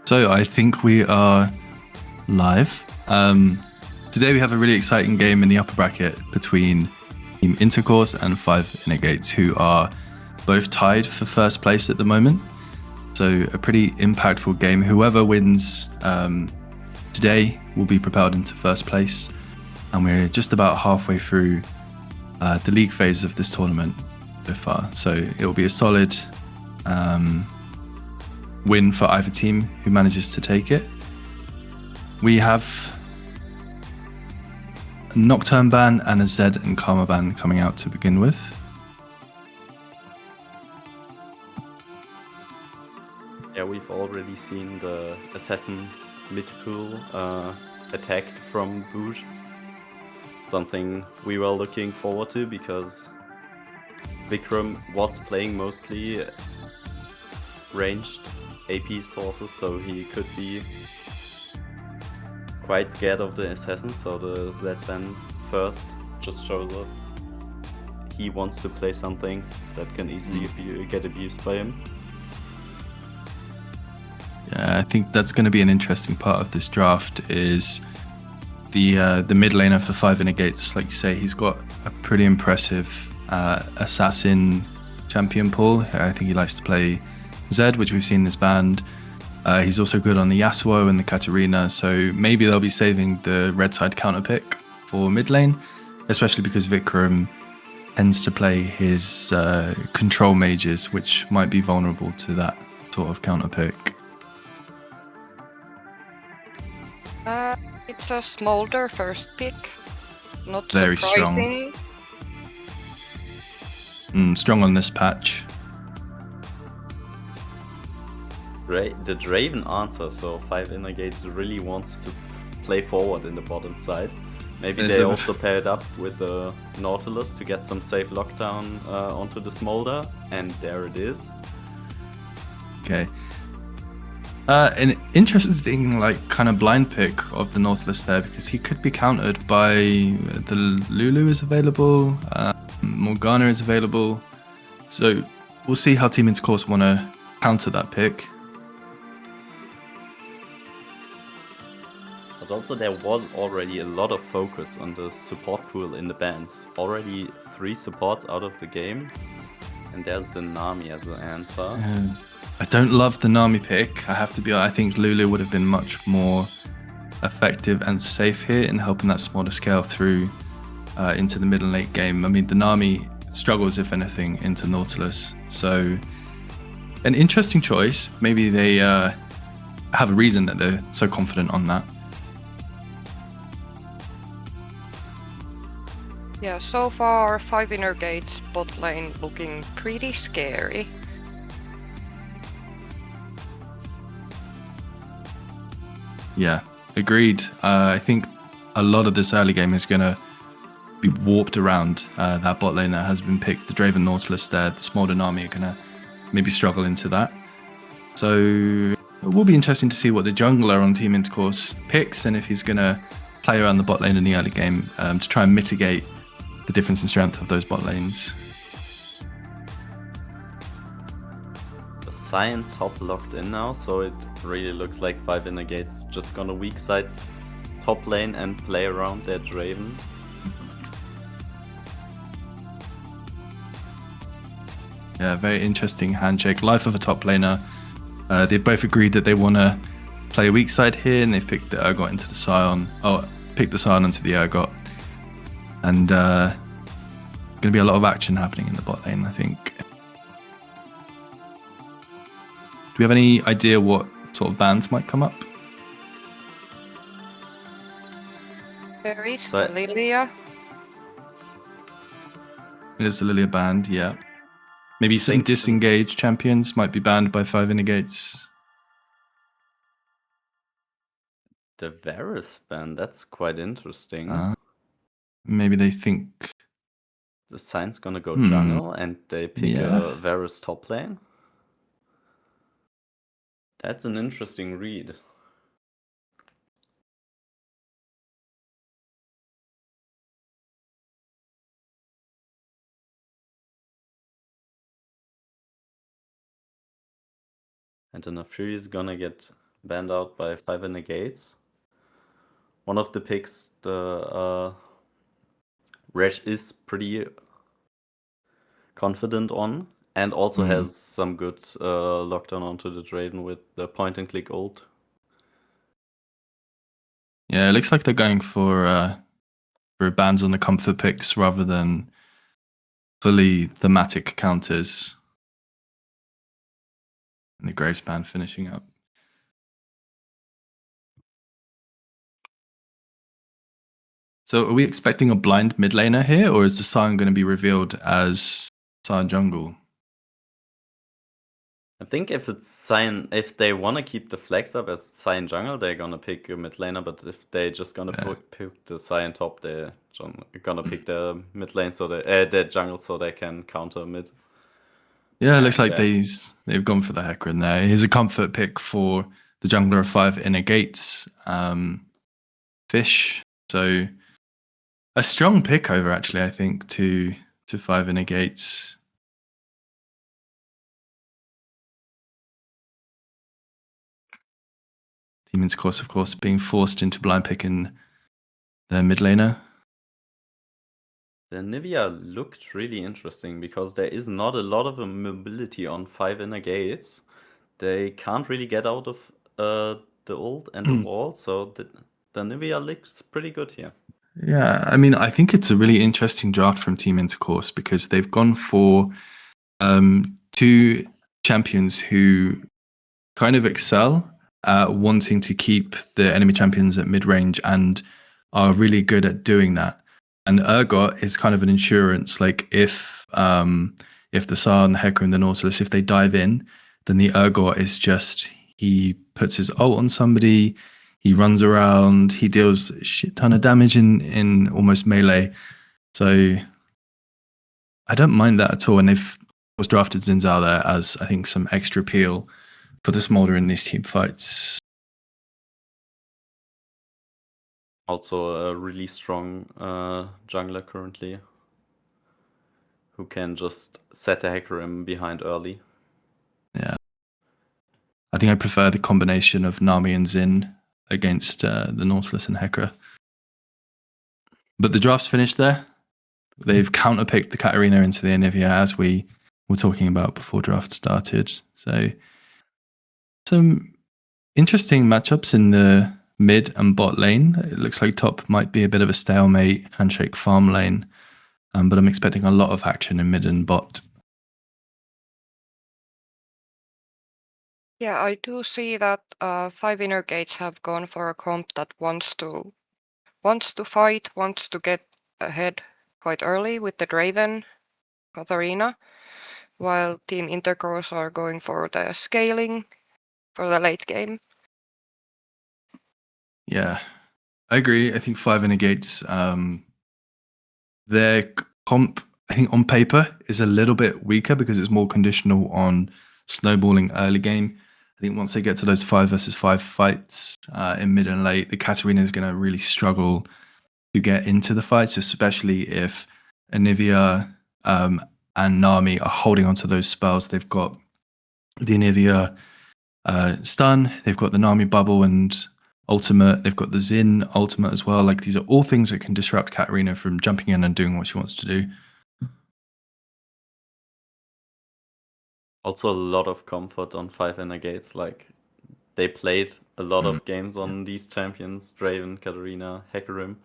So I think we are live. Today we have a really exciting game in the upper bracket between Team Intercourse and Five Innogates, who are both tied for first place at the moment. So a pretty impactful game. Whoever wins today will be propelled into first place. And we're just about halfway through the league phase of this tournament so far. So it will be a solid win for either team who manages to take it. We have a Nocturne ban and a Zed and Karma ban coming out to begin with. Yeah, we've already seen the Assassin mid-pool attacked from Bouge. Something we were looking forward to because Vikram was playing mostly ranged AP sources, so he could be quite scared of the Assassin, so the Zed ban first just shows up. He wants to play something that can easily get abused by him. Yeah, I think that's going to be an interesting part of this draft is the mid laner for Five Innogates. Like you say, he's got a pretty impressive assassin champion pool. I think he likes to play Zed, which we've seen in this band. He's also good on the Yasuo and the Katarina, so maybe they'll be saving the red side counter pick for mid lane, especially because Vikram tends to play his control mages, which might be vulnerable to that sort of counter pick. It's a Smolder first pick. Not Very surprising. Strong on this patch. The Draven answer, so Five Innogates really wants to play forward in the bottom side. Maybe they also pair it up with the Nautilus to get some safe lockdown onto the Smolder, and there it is. Okay. An interesting, kind of blind pick of the Nautilus there, because he could be countered by the Lulu is available, Morgana is available. So we'll see how Team Intercourse want to counter that pick. But also there was already a lot of focus on the support pool in the bands. Already 3 supports out of the game, and there's the Nami as an answer. I don't love the Nami pick. I have to be honest, I think Lulu would have been much more effective and safe here in helping that smaller scale through into the mid and late game. I mean, the Nami struggles, if anything, into Nautilus. So an interesting choice. Maybe they have a reason that they're so confident on that. Yeah, so far Five Innogates bot lane looking pretty scary. Yeah, agreed. I think a lot of this early game is going to be warped around that bot lane that has been picked. The Draven Nautilus there, the Smolder Nami are going to maybe struggle into that. So it will be interesting to see what the jungler on Team Intercourse picks and if he's going to play around the bot lane in the early game to try and mitigate the difference in strength of those bot lanes. The Cyan top locked in now, so it really looks like Five Innogates just gonna weak side top lane and play around their Draven. Yeah, very interesting handshake. Life of a top laner. They've both agreed that they want to play a weak side here, and they've picked the Urgot into the Scion. Picked the Scion into the Urgot. And going to be a lot of action happening in the bot lane, I think. Do we have any idea what sort of bans might come up? There is the Lilia. There's the Lilia banned, yeah. Maybe some disengaged champions might be banned by Five Innogates. The Varus ban, that's quite interesting. Maybe they think the Cyan's gonna go jungle and they pick a Varus top lane. That's an interesting read. And then Fury is gonna get banned out by 5 in negates. One of the picks, the Resh is pretty confident on, and also has some good lockdown onto the Draven with the point and click ult. Yeah, it looks like they're going for bans on the comfort picks rather than fully thematic counters. And the Graves ban finishing up. So are we expecting a blind mid laner here, or is the Sion going to be revealed as Sion jungle? I think if it's Cyan, if they want to keep the flex up as Cyan jungle, they're gonna pick a mid laner. But if they just gonna pick the Cyan top, they're gonna pick the mid lane so the jungle so they can counter mid. Yeah, it looks like they've gone for the Hecarim there. Here's a comfort pick for the jungler of 5 inner gates. Fish. So a strong pick over actually, I think, to 5 inner gates. Demon's Course, of course, being forced into blind picking their mid laner. The Nivea looked really interesting because there is not a lot of mobility on 5 inner gates. They can't really get out of the ult and the wall, so the Nivea looks pretty good here. Yeah, I mean, I think it's a really interesting draft from Team Intercourse because they've gone for 2 champions who kind of excel at wanting to keep the enemy champions at mid-range and are really good at doing that. And Urgot is kind of an insurance. Like if the Tsar, the Hecarim, and the Nautilus, if they dive in, then the Urgot is just, he puts his ult on somebody, he runs around, he deals a shit ton of damage in almost melee. So I don't mind that at all. And they've was drafted Zinzao there as, I think, some extra appeal for the Smolder in these team fights. Also a really strong jungler currently, who can just set a Hecarim behind early. Yeah. I think I prefer the combination of Nami and Zin against the Nautilus and Hekra. But the draft's finished there. They've counterpicked the Katarina into the Anivia as we were talking about before draft started. So some interesting matchups in the mid and bot lane. It looks like top might be a bit of a stalemate handshake farm lane, but I'm expecting a lot of action in mid and bot. Yeah, I do see that 5 inner gates have gone for a comp that wants to fight, wants to get ahead quite early with the Draven, Katarina, while Team Intercourse are going for the scaling for the late game. Yeah, I agree. I think 5 inner gates, their comp, I think on paper, is a little bit weaker because it's more conditional on snowballing early game. I think once they get to those 5 versus 5 fights in mid and late, the Katarina is going to really struggle to get into the fights, especially if Anivia and Nami are holding onto those spells. They've got the Anivia stun, they've got the Nami bubble and ultimate, they've got the Zin ultimate as well. Like these are all things that can disrupt Katarina from jumping in and doing what she wants to do. Also a lot of comfort on 5 inner gates. Like they played a lot of games on these champions, Draven, Katarina, Hecarim.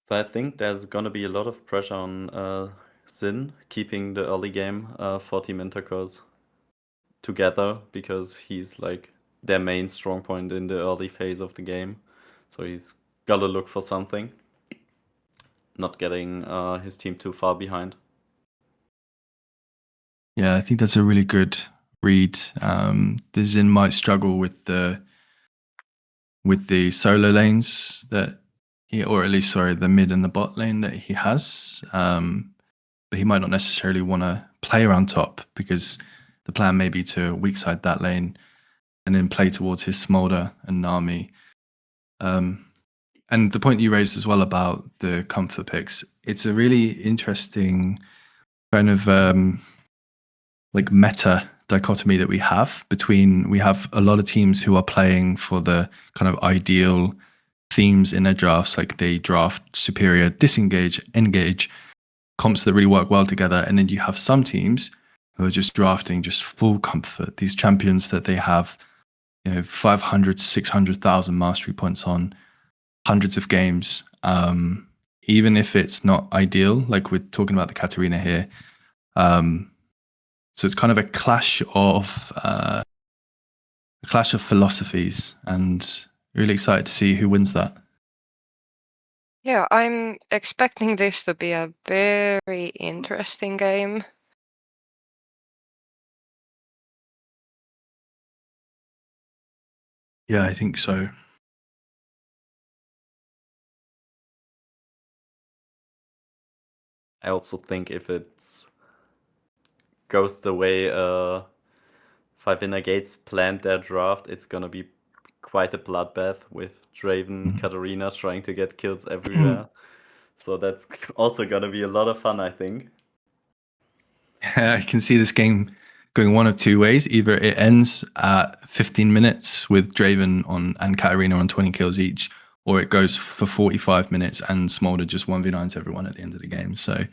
So I think there's gonna be a lot of pressure on Sin keeping the early game for Team Intercourse together, because he's like their main strong point in the early phase of the game. So he's gotta look for something, not getting his team too far behind. Yeah, I think that's a really good read. The Zin might struggle with the solo lanes that he, or at least the mid and the bot lane that he has. But he might not necessarily want to play around top because the plan may be to weak side that lane and then play towards his Smolder and Nami. And the point you raised as well about the comfort picks, it's a really interesting kind of like meta dichotomy that we have a lot of teams who are playing for the kind of ideal themes in their drafts, like they draft superior, disengage, engage, comps that really work well together. And then you have some teams who are just drafting just full comfort, these champions that they have, 500, 600,000 mastery points on, hundreds of games. Even if it's not ideal, like we're talking about the Katarina here. So it's kind of a clash of philosophies, and really excited to see who wins that. Yeah, I'm expecting this to be a very interesting game. Yeah, I think so. I also think if it goes the way 5 Gates planned their draft, it's gonna be quite a bloodbath with Draven, Katarina trying to get kills everywhere. So that's also gonna be a lot of fun, I think. I can see this game going one of two ways. Either it ends at 15 minutes with Draven and Katarina on 20 kills each, or it goes for 45 minutes and Smolder just 1v9s everyone at the end of the game. So,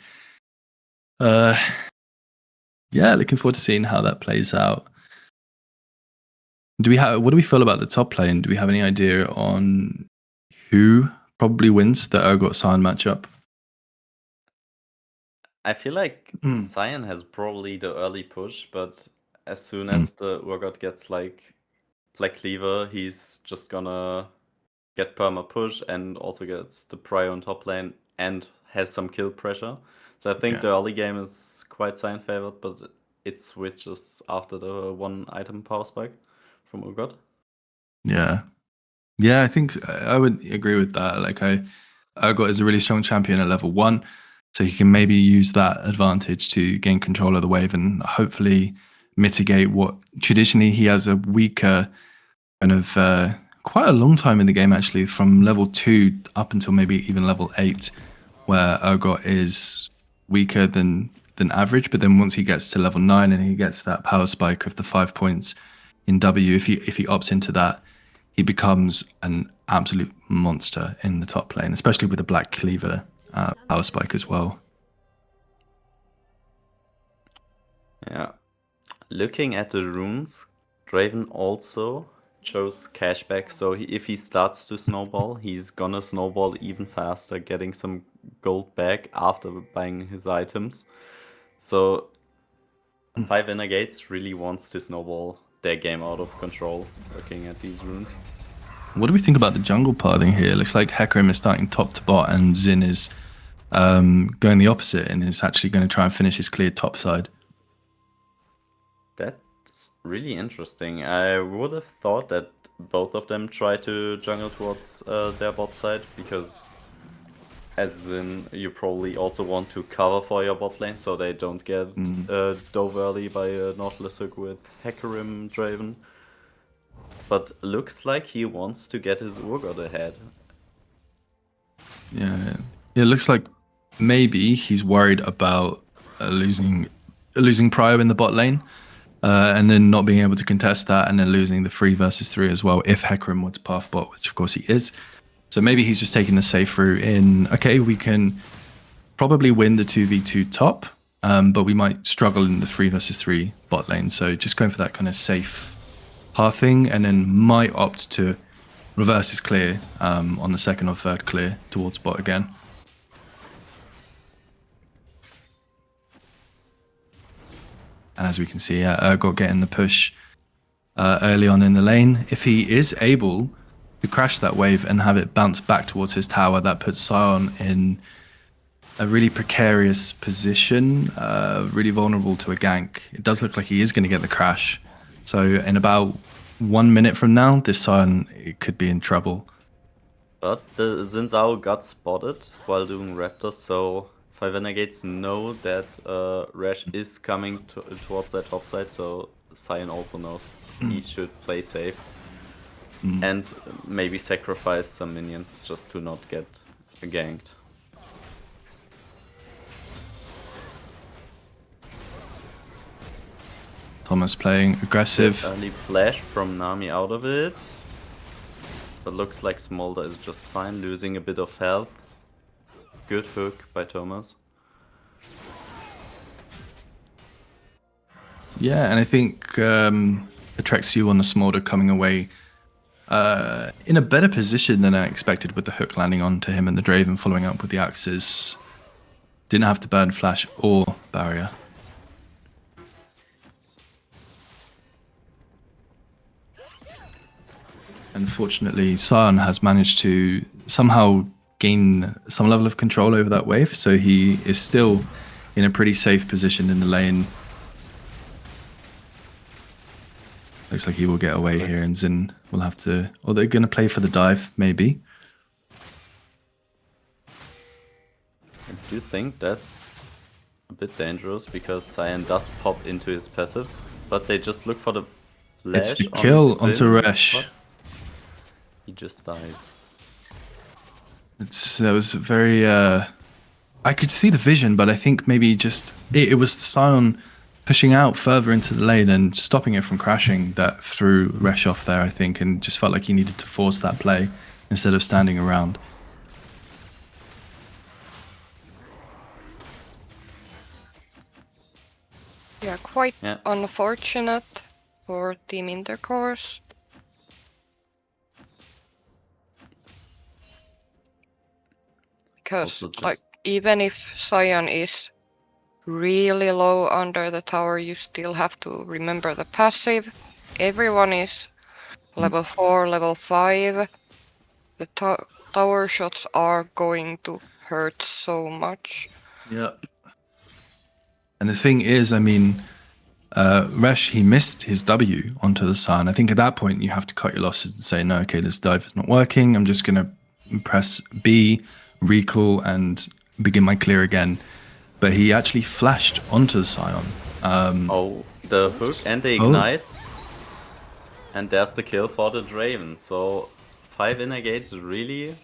yeah, looking forward to seeing how that plays out. What do we feel about the top lane? Do we have any idea on who probably wins the Urgot Sion matchup? I feel like Sion has probably the early push, but as soon as the Urgot gets like Black Cleaver, he's just gonna get perma push and also gets the prio on top lane and has some kill pressure. So I think the early game is quite Sion favored, but it switches after the one item power spike from Urgot. Yeah, I think I would agree with that. Like Urgot is a really strong champion at level 1, so he can maybe use that advantage to gain control of the wave and hopefully mitigate what traditionally he has a weaker kind of quite a long time in the game, actually, from level 2 up until maybe even level 8, where Urgot is weaker than average. But then once he gets to level 9 and he gets that power spike of the 5 points in W, if he opts into that, he becomes an absolute monster in the top lane, especially with the Black Cleaver power spike as well. Yeah. Looking at the runes, Draven also chose cashback, so if he starts to snowball, he's gonna snowball even faster, getting some gold back after buying his items. So 5 Gates really wants to snowball their game out of control, looking at these runes. What do we think about the jungle parting here? Looks like Hecarim is starting top to bot, and Xin is going the opposite and is actually going to try and finish his clear top side. That's really interesting. I would have thought that both of them try to jungle towards their bot side, because as in you probably also want to cover for your bot lane so they don't get dove early by a Nautilus hook with Hecarim Draven. But looks like he wants to get his Urgot ahead. Yeah, it looks like maybe he's worried about losing prio in the bot lane, and then not being able to contest that, and then losing the 3 versus 3 as well if Hecarim were to path bot, which of course he is. So maybe he's just taking the safe route in, okay, we can probably win the 2v2 top, but we might struggle in the 3 versus 3 bot lane. So just going for that kind of safe pathing, and then might opt to reverse his clear on the second or third clear towards bot again. And as we can see, Urgot getting the push early on in the lane. If he is able to crash that wave and have it bounce back towards his tower, that puts Sion in a really precarious position, really vulnerable to a gank. It does look like he is going to get the crash. So in about 1 minute from now, this Sion could be in trouble. But the Xin Zhao got spotted while doing Raptors, so 5 Gates know that Rash is coming towards that top side, so Sion also knows he should play safe. And maybe sacrifice some minions just to not get ganked. Thomas playing aggressive. Early flash from Nami out of it. But looks like Smolder is just fine, losing a bit of health. Good hook by Thomas. Yeah, and I think Atrexu on the Smolder coming away in a better position than I expected, with the hook landing onto him and the Draven following up with the axes. Didn't have to burn flash or barrier. Unfortunately, Sion has managed to somehow gain some level of control over that wave, so he is still in a pretty safe position in the lane. Looks like he will get away here, and Xin will have to... Or they're going to play for the dive, maybe. I do think that's a bit dangerous, because Cyan does pop into his passive, but they just look for the flash. It's the kill on onto Xin, Resh. but he just dies. That was very... I could see the vision, but I think maybe just... It was Sion pushing out further into the lane and stopping it from crashing that threw Resh off there, I think, and just felt like he needed to force that play instead of standing around. Yeah, quite unfortunate for Team Intercourse. Because, like, even if Sion is really low under the tower, you still have to remember the passive. Everyone is level 4, level 5. The tower shots are going to hurt so much. Yep. And the thing is, I mean, Resh, he missed his W onto the Sion. I think at that point you have to cut your losses and say, no, okay, this dive is not working. I'm just going to press B, recall, and begin my clear again. But he actually flashed onto the Sion. The hook and the ignites. And there's the kill for the Draven. So 5 inner gates really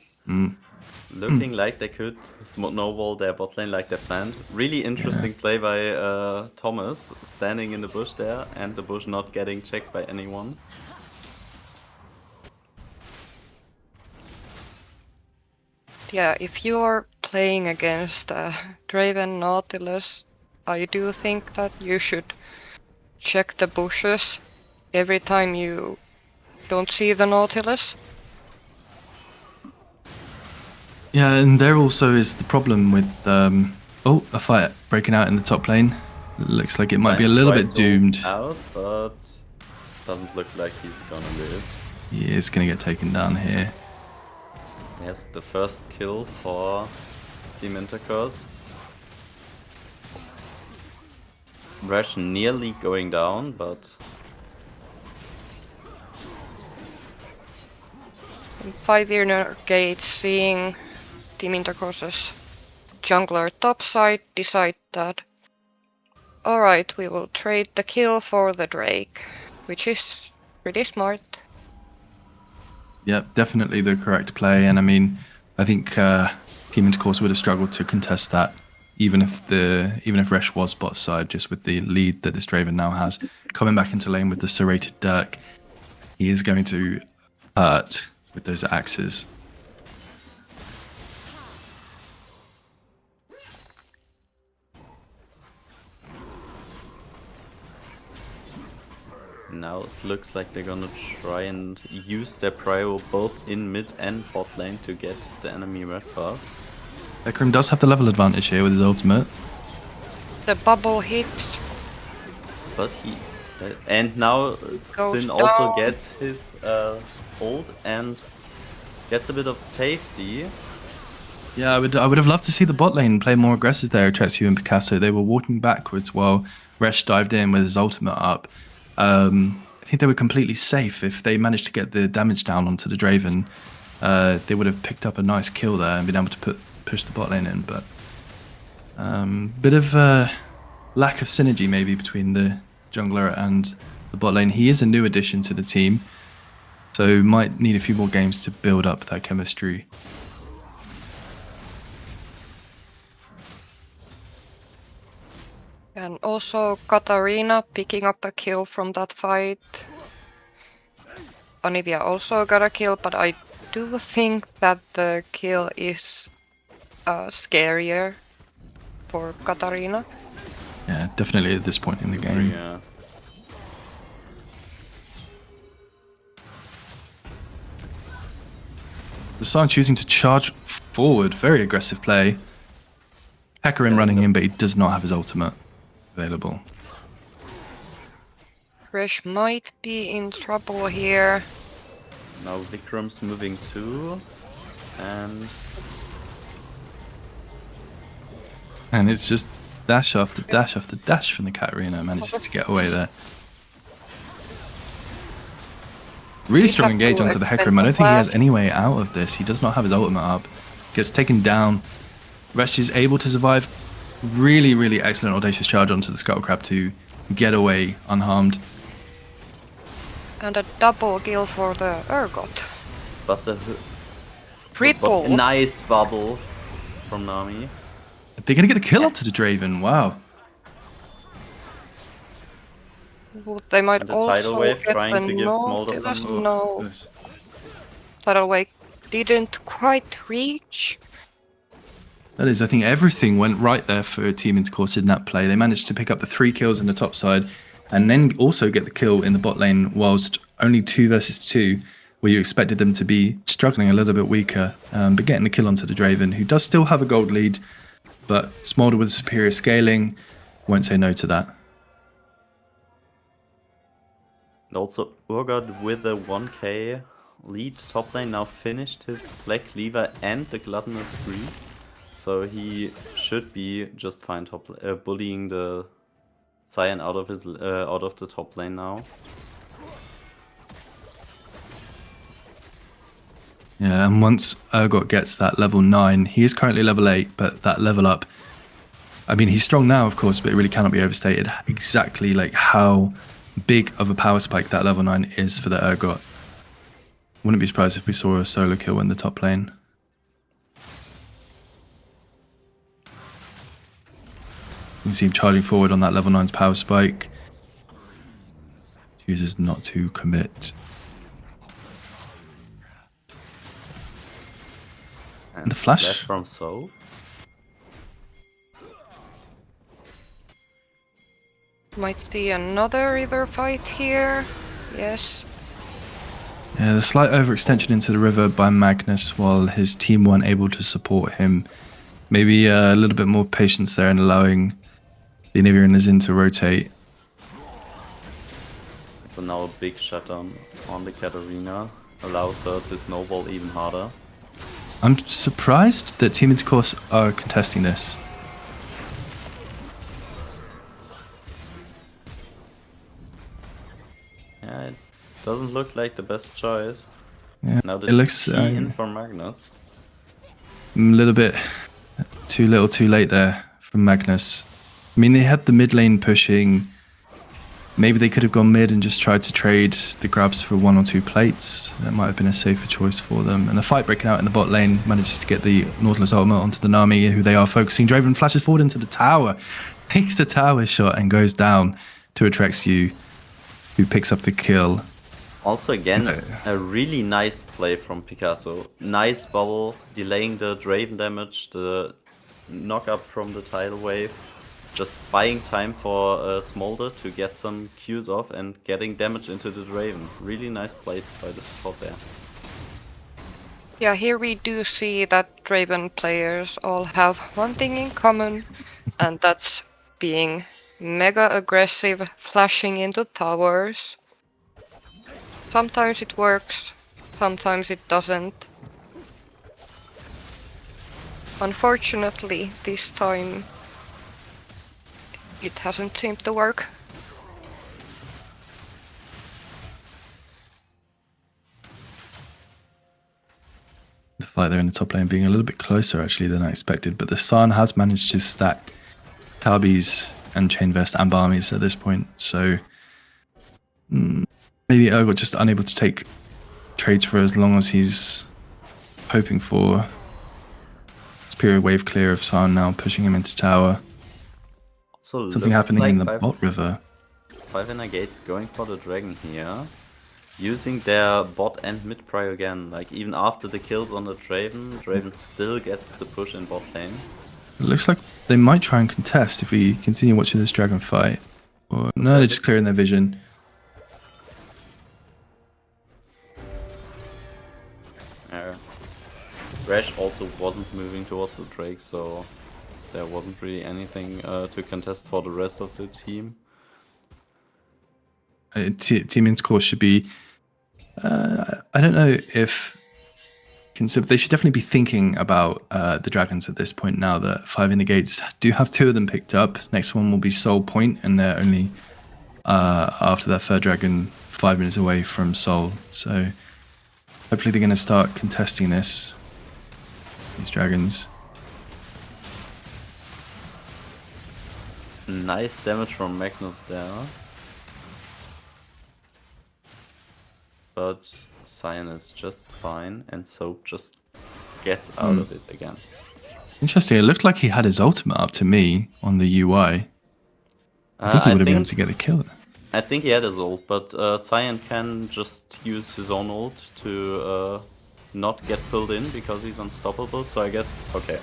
looking like they could snowball their bot lane like they planned. Really interesting play by Thomas, standing in the bush there, and the bush not getting checked by anyone. Yeah, if you're playing against Draven Nautilus, I do think that you should check the bushes every time you don't see the Nautilus. Yeah, and there also is the problem with a fight breaking out in the top lane. Looks like it might be a little bit doomed. Out, but doesn't look like he's gonna live. He is gonna get taken down here. Yes, the first kill for Team Intercourse. Resh nearly going down, but 5 inner gates, seeing Team Intercourse's jungler topside, decide that alright, we will trade the kill for the Drake, which is pretty smart. Yeah, definitely the correct play, and I mean, I think Team Intercourse would have struggled to contest that, even if Resh was bot side, just with the lead that this Draven now has. Coming back into lane with the serrated Dirk, he is going to hurt with those axes. now it looks like they're gonna try and use their prio both in mid and bot lane to get the enemy red buff. Ekrim does have the level advantage here with his ultimate. The bubble hits. But and now Xin also gets his ult and gets a bit of safety. Yeah, I would have loved to see the bot lane play more aggressive there, Atrexu and Picasso. They were walking backwards while Resh dived in with his ultimate up. I think they were completely safe. If they managed to get the damage down onto the Draven, they would have picked up a nice kill there and been able to push the bot lane in. But bit of lack of synergy maybe between the jungler and the bot lane. He is a new addition to the team, so might need a few more games to build up that chemistry. And also Katarina picking up a kill from that fight. Anivia also got a kill, but I do think that the kill is scarier for Katarina. Yeah, definitely at this point in the game. Yeah. The Sion choosing to charge forward, very aggressive play. Hecarim running in, but he does not have his ultimate available. Krish might be in trouble here. Now Vikram's moving too, And it's just dash after dash after dash from the Katarina, manages to get away there. Really strong engage onto the Hecarim. I don't think he has any way out of this. He does not have his ultimate up. Gets taken down. Resh is able to survive. Really, really excellent audacious charge onto the Scuttle Crab to get away unharmed. And a double kill for the Urgot. but the Triple. nice bubble from Nami. They're going to get the kill onto the Draven. Wow. Well, they might And the also tidal wave get trying the to give Smolder Nautilus. some- No, tidal wave didn't quite reach. That is, I think everything went right there for Team Intercourse in that play. They managed to pick up the 3 kills in the top side and then also get the kill in the bot lane whilst only 2 versus 2, where you expected them to be struggling a little bit weaker, but getting the kill onto the Draven, who does still have a gold lead, but Smolder with superior scaling won't say no to that. And also Urgot with a 1k lead top lane now finished his Black Cleaver and the Gluttonous Greed. So he should be just fine bullying the Cyan out of the top lane now. Yeah, and once Urgot gets that level 9, he is currently level 8, but that level up, I mean, he's strong now, of course, but it really cannot be overstated exactly like how big of a power spike that level 9 is for the Urgot. Wouldn't be surprised if we saw a solo kill in the top lane. You can see him charging forward on that level 9's power spike. Chooses not to commit. And the flash? from So. Might see another river fight here. Yes. Yeah, the slight overextension into the river by Magnus while his team weren't able to support him. Maybe a little bit more patience there in allowing the Anivia and Nazin to rotate. So now a big shutdown on the Katarina allows her to snowball even harder. I'm surprised that Team Intercourse are contesting this. Yeah, it doesn't look like the best choice. Yeah, Now the it looks TIC in for Magnus. a little bit too little too late there from Magnus. I mean, they had the mid lane pushing. Maybe they could have gone mid and just tried to trade the grabs for 1 or 2 plates. That might have been a safer choice for them. And the fight breaking out in the bot lane manages to get the Nautilus ultimate onto the Nami, who they are focusing. Draven flashes forward into the tower, takes the tower shot and goes down to Atrexu, who picks up the kill. Also again, a really nice play from Picasso. Nice bubble, delaying the Draven damage, the knock up from the tidal wave. Just buying time for Smolder to get some Qs off and getting damage into the Draven. Really nice play by the support there. Yeah, here we do see that Draven players all have one thing in common, and that's being mega aggressive, flashing into towers. Sometimes it works, sometimes it doesn't. Unfortunately, this time it hasn't seemed to work. The fight there in the top lane being a little bit closer actually than I expected, but the San has managed to stack Talbies and Chain Vest and Barmies at this point, so maybe Urgot just unable to take trades for as long as he's hoping for. Superior wave clear of San now pushing him into tower. Also Something looks happening like in the bot river. 5 inner gates going for the dragon here. Using their bot and mid prio again. Like even after the kills on the Draven still gets the push in bot lane. It looks like they might try and contest if we continue watching this dragon fight. Or, no, they're just clearing their vision. Rash also wasn't moving towards the Drake, so there wasn't really anything to contest for the rest of the team. Team Intercourse should be... I don't know if... They should definitely be thinking about the dragons at this point now that 5 in the gates do have 2 of them picked up. Next one will be Soul Point, and they're only, after their third dragon, 5 minutes away from Soul. So hopefully they're going to start contesting this. These dragons. Nice damage from Magnus there. But Cyan is just fine, and Soap just gets out of it again. Interesting, it looked like he had his ultimate up to me on the UI. I think he would have been able to get the kill. I think he had his ult, but Cyan can just use his own ult to not get pulled in because he's unstoppable, so I guess, okay.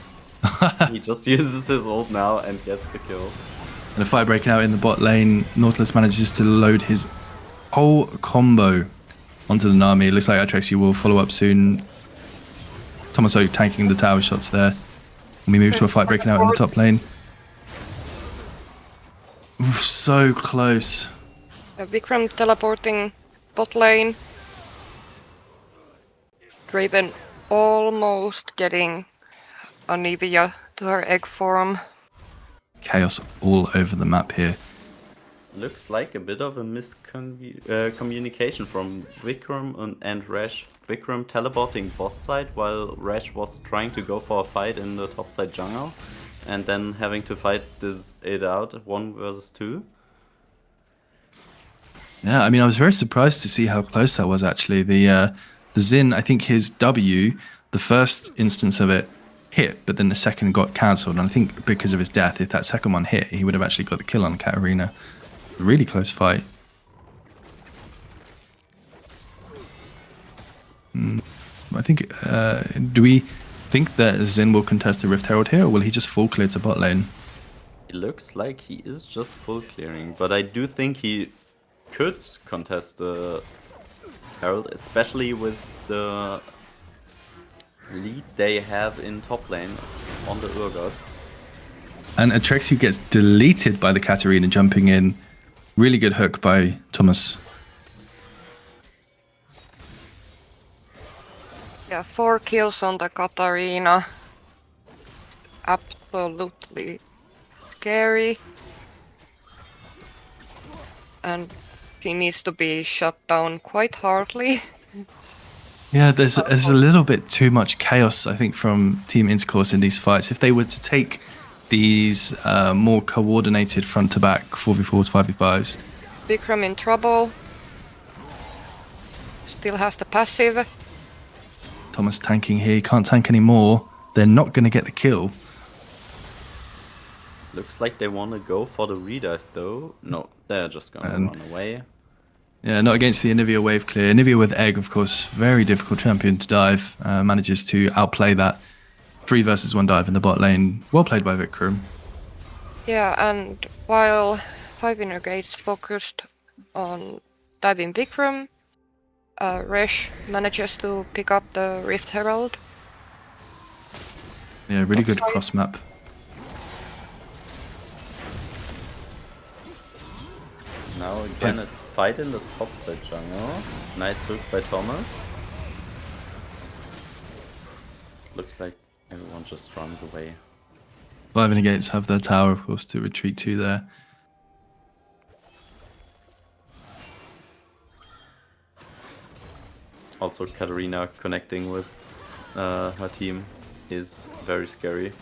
He just uses his ult now and gets the kill. And a fight breaking out in the bot lane. Nautilus manages to load his whole combo onto the Nami. It looks like Atrex, you will follow up soon. Tomaso tanking the tower shots there. And we move to a fight breaking out in the top lane. Oof, so close. Vikram teleporting bot lane. Draven almost getting Anivia to her egg form. Chaos all over the map here. Looks like a bit of a miscommunication from Vikram and Rash. Vikram teleporting bot side while Rash was trying to go for a fight in the top side jungle. And then having to fight it out 1 versus 2. Yeah, I mean, I was very surprised to see how close that was actually. The Xin, I think his W, the first instance of it hit, but then the second got cancelled. And I think because of his death, if that second one hit, he would have actually got the kill on Katarina. Really close fight. I think, do we think that Xin will contest the Rift Herald here, or will he just full clear to bot lane? It looks like he is just full clearing, but I do think he could contest the Herald, especially with the lead they have in top lane on the Urgot. And Atrexu gets deleted by the Katarina jumping in. Really good hook by Thomas. Yeah, 4 kills on the Katarina. Absolutely scary. And she needs to be shut down quite hardly. Yeah, there's a little bit too much chaos, I think, from Team Intercourse in these fights. If they were to take these more coordinated front-to-back 4v4s, 5v5s. Vikram in trouble. Still has the passive. Thomas tanking here, he can't tank anymore. They're not going to get the kill. Looks like they want to go for the redive though. No, they're just going to run away. Yeah, not against the Anivia wave clear. Anivia with egg, of course, very difficult champion to dive. Manages to outplay that 3 versus 1 dive in the bot lane. Well played by Vikram. Yeah, and while 5 inner gates focused on diving Vikram, Resh manages to pick up the Rift Herald. Yeah, really good cross map. Now again a fight in the top side jungle. Nice hook by Thomas. Looks like everyone just runs away. 5 inner gates have their tower, of course, to retreat to there. Also, Katarina connecting with her team is very scary.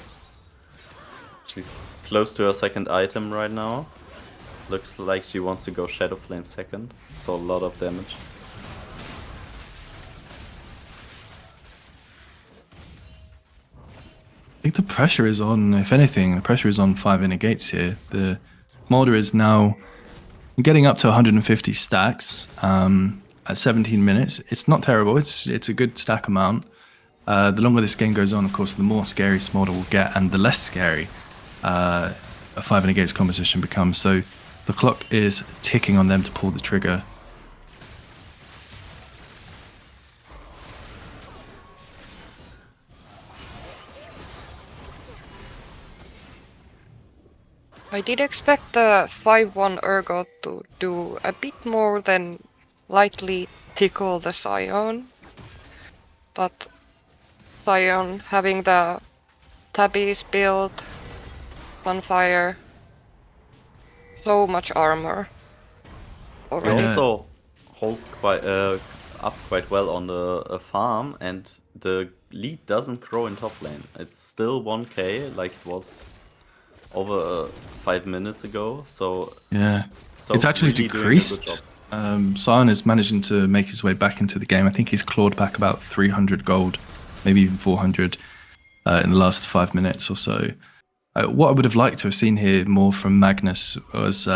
She's close to her second item right now. Looks like she wants to go Shadow Flame second, so a lot of damage. think the pressure is on, if anything, the pressure is on 5 inner gates here. The Smolder is now getting up to 150 stacks at 17 minutes. It's not terrible. It's a good stack amount. The longer this game goes on, of course, the more scary Smolder will get, and the less scary a 5 inner gates composition becomes. So the clock is ticking on them to pull the trigger. I did expect the 5-1 Urgot to do a bit more than lightly tickle the Scion, but Scion having the tabbies built, Sunfire, so much armor He already. Yeah. also holds quite up quite well on the farm, and the lead doesn't grow in top lane. It's still 1k like it was over 5 minutes ago. So Yeah. so It's actually really doing a good decreased. job. Sion is managing to make his way back into the game. I think he's clawed back about 300 gold, maybe even 400 in the last 5 minutes or so. What I would have liked to have seen here more from Magnus was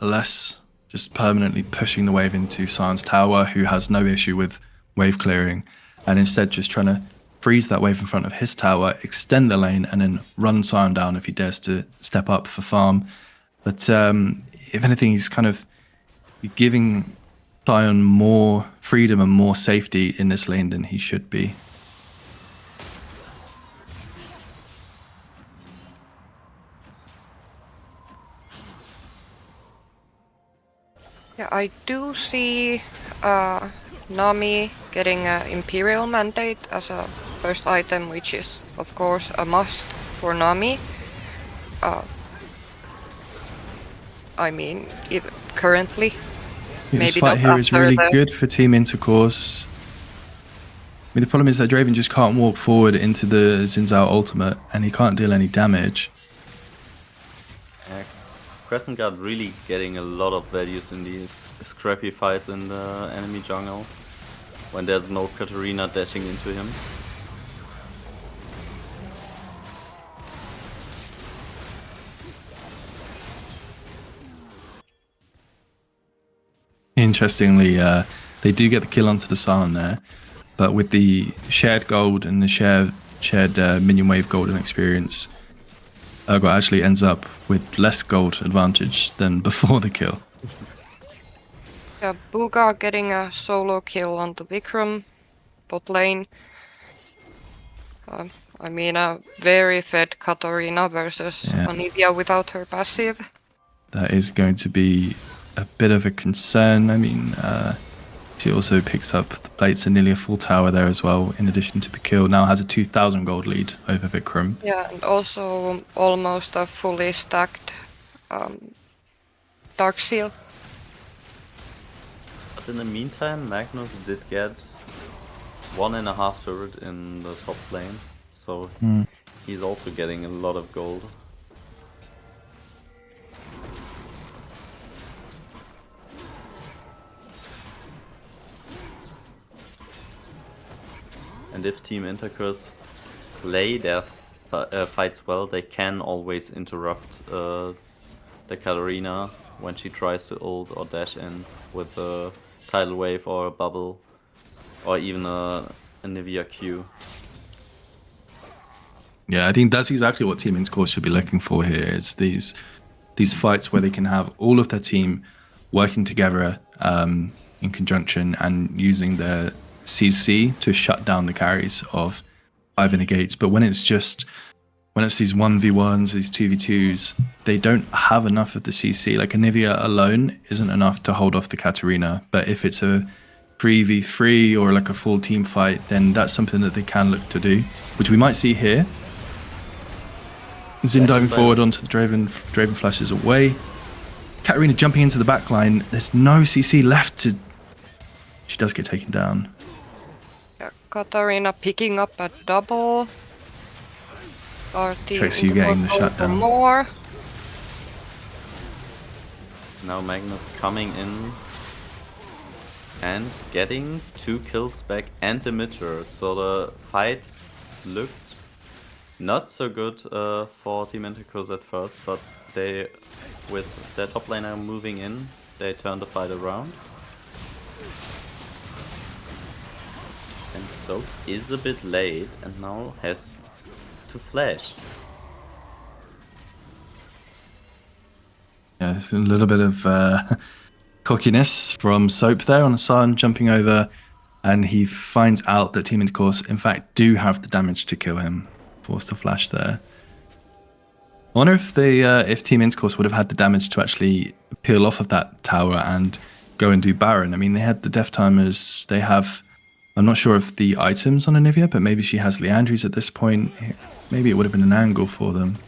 less just permanently pushing the wave into Sion's tower, who has no issue with wave clearing, and instead just trying to freeze that wave in front of his tower, extend the lane, and then run Sion down if he dares to step up for farm. But if anything, he's kind of giving Sion more freedom and more safety in this lane than he should be. Yeah, I do see Nami getting an Imperial Mandate as a first item, which is of course a must for Nami. I mean, currently. This Maybe fight not here is after really the- good for team intercourse. I mean, the problem is that Draven just can't walk forward into the Xin Zhao ultimate, and he can't deal any damage. Crescent Guard really getting a lot of values in these scrappy fights in the enemy jungle when there's no Katarina dashing into him. Interestingly, they do get the kill onto the Sion there, but with the shared gold and the shared minion wave golden experience, Urgot actually ends up with less gold advantage than before the kill. Yeah, Booga getting a solo kill on the Vikram bot lane. I mean, a very fed Katarina versus Yeah. Anivia without her passive. That is going to be a bit of a concern. I mean, she also picks up the plates and nearly a full tower there as well, in addition to the kill. Now has a 2,000 gold lead over Vikram. Yeah, and also almost a fully stacked Dark Seal. But in the meantime, Magnus did get 1.5 turret in the top lane, so he's also getting a lot of gold. And if Team Intercurse play their fights well, they can always interrupt the Katarina when she tries to ult or dash in with a tidal wave or a bubble, or even a Nivea Q. Yeah, I think that's exactly what Team Intercourse should be looking for here. It's these fights where they can have all of their team working together in conjunction and using their CC to shut down the carries of 5 inner gates. But when it's these 1v1s, these 2v2s, they don't have enough of the CC. Like Anivia alone isn't enough to hold off the Katarina. But if it's a 3v3 or like a full team fight, then that's something that they can look to do, which we might see here. Xin diving forward onto the Draven flashes away. Katarina jumping into the back line. There's no CC left to... She does get taken down. Yeah, Katarina picking up a double. RT Tracy, you getting the shutdown. More. Now Magnus coming in and getting 2 kills back and the mid turret. So the fight looked Not so good for Team Intercourse at first, but they, with their top laner moving in, they turn the fight around. And Soap is a bit late and now has to flash. Yeah, a little bit of cockiness from Soap there on the Sion jumping over, and he finds out that Team Intercourse, in fact, do have the damage to kill him. Forced to flash there. I wonder if if Team Intercourse would have had the damage to actually peel off of that tower and go and do Baron. I mean, they had the death timers. They have, I'm not sure of the items on Anivia, but maybe she has Leandries at this point. Maybe it would have been an angle for them.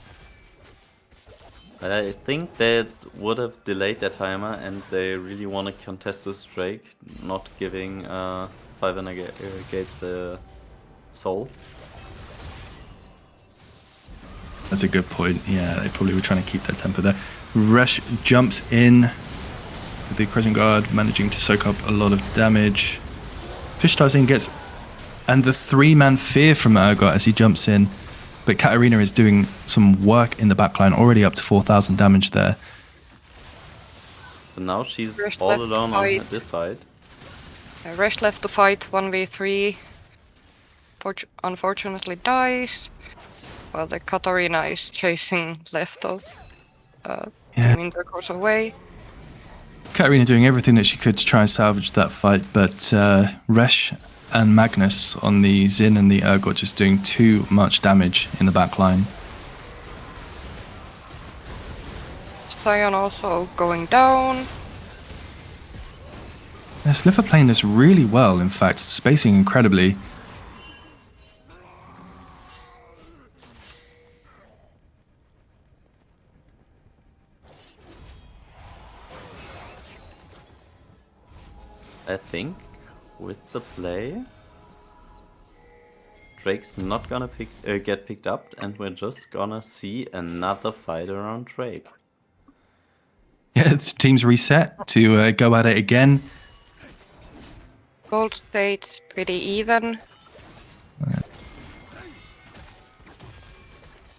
I think that would have delayed their timer, and they really want to contest this Drake, not giving 5 gates the soul. That's a good point. Yeah, they probably were trying to keep their temper there. Resh jumps in with the Crescent Guard, managing to soak up a lot of damage. Fish dives in, gets... And the 3-man fear from Urgot as he jumps in. But Katarina is doing some work in the backline, already up to 4,000 damage there. But now she's Resh all left alone on this side. Resh left to fight 1v3. Unfortunately dies. While the Katarina is chasing left of Team Intercourse away. Katarina doing everything that she could to try and salvage that fight, but Resh and Magnus on the Xin and the Urgot just doing too much damage in the back line. Sion also going down. Sliver playing this really well, in fact, spacing incredibly. I think with the play, Drake's not gonna get picked up, and we're just gonna see another fight around Drake. Yeah, it's teams reset to go at it again. Gold state pretty even.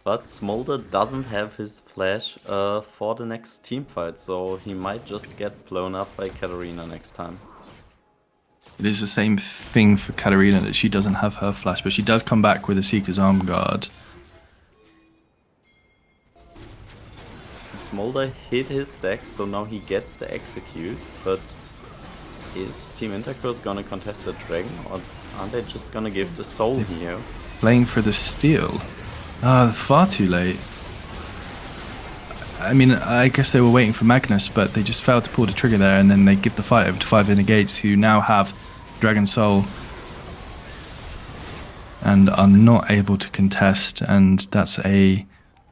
But Smolder doesn't have his flash for the next team fight, so he might just get blown up by Katarina next time. It is the same thing for Katarina, that she doesn't have her flash, but she does come back with a Seeker's Arm Guard. Smolder hit his stack, so now he gets to execute, but is Team Intercourse gonna contest the Dragon, or aren't they just gonna give the soul here? Playing for the steal. Far too late. I mean, I guess they were waiting for Magnus, but they just failed to pull the trigger there, and then they give the fight over to 5 Gates, who now have Dragon Soul and are not able to contest, and that's a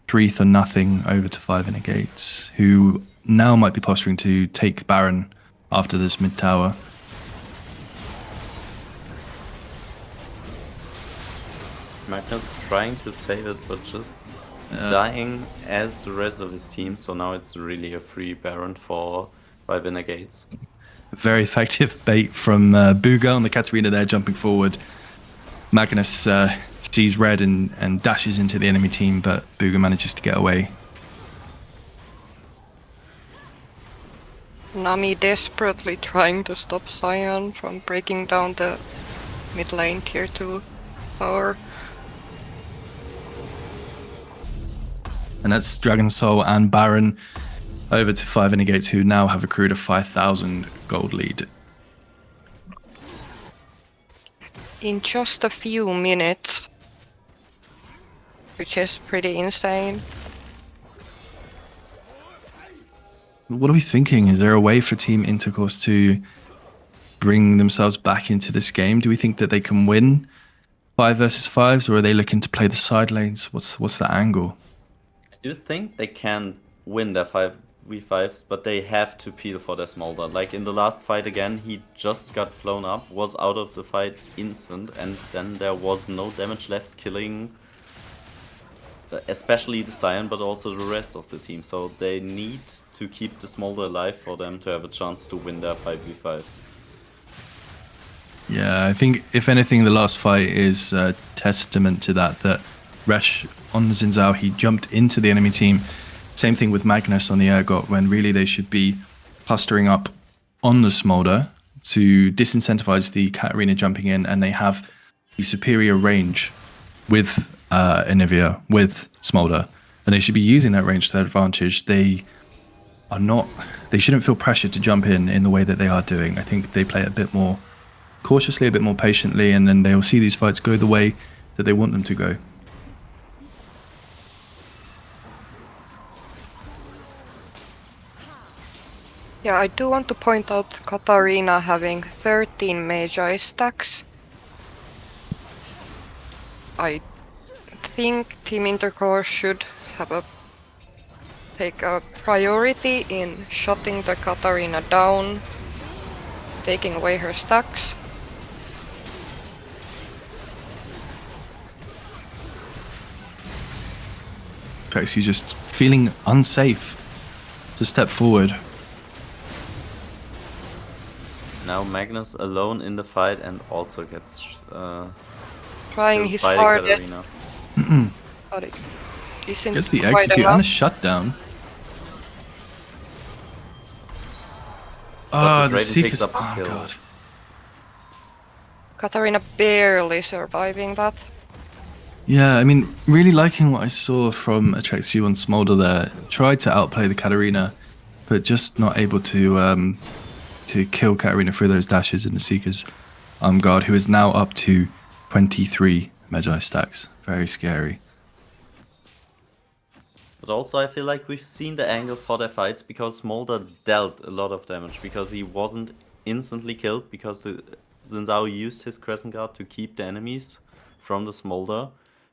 3-0 over to 5 Gates, who now might be posturing to take Baron after this mid tower. Magnus trying to save it, but just dying as the rest of his team, so now it's really a free Baron for 5 Gates. Very effective bait from Booga on the Katarina there, jumping forward. Magnus sees red and dashes into the enemy team, but Booga manages to get away. Nami desperately trying to stop Sion from breaking down the mid lane tier 2 tower. And that's Dragon Soul and Baron over to 5 Gates, who now have accrued a 5,000 gold lead. In just a few minutes, which is pretty insane. What are we thinking? Is there a way for Team Intercourse to bring themselves back into this game? Do we think that they can win 5 versus 5s, or are they looking to play the side lanes? What's the angle? I do think they can win their 5v5s, but they have to peel for their Smolder. Like in the last fight again, he just got blown up, was out of the fight instant, and then there was no damage left, killing especially the Sion, but also the rest of the team. So they need to keep the Smolder alive for them to have a chance to win their 5v5s. Yeah, I think if anything, the last fight is a testament to that Resh on Xin Zhao, he jumped into the enemy team. Same thing with Magnus on the Ergot, when really they should be clustering up on the Smolder to disincentivize the Katarina jumping in, and they have the superior range with Anivia, with Smolder, and they should be using that range to their advantage. They shouldn't feel pressured to jump in the way that they are doing. I think they play it a bit more cautiously, a bit more patiently, and then they'll see these fights go the way that they want them to go. Yeah, I do want to point out Katarina having 13 Magi stacks. I think Team Intercourse should have take a priority in shutting the Katarina down, taking away her stacks. Trex, you're just feeling unsafe to step forward. Now Magnus alone in the fight and also gets trying killed his by the hardest, Katarina. but it isn't Gets the quite execute enough. and the shutdown. But Oh, the Draven Seekers. picks up the Oh, kill. God. Katarina barely surviving that. Yeah, I mean, really liking what I saw from Atrexu on Smolder there. Tried to outplay the Katarina, but just not able to kill Katarina through those dashes in the Seekers guard, who is now up to 23 Magi stacks. Very scary. But also I feel like we've seen the angle for their fights because Smolder dealt a lot of damage because he wasn't instantly killed because the Xin Zhao used his Crescent Guard to keep the enemies from the Smolder.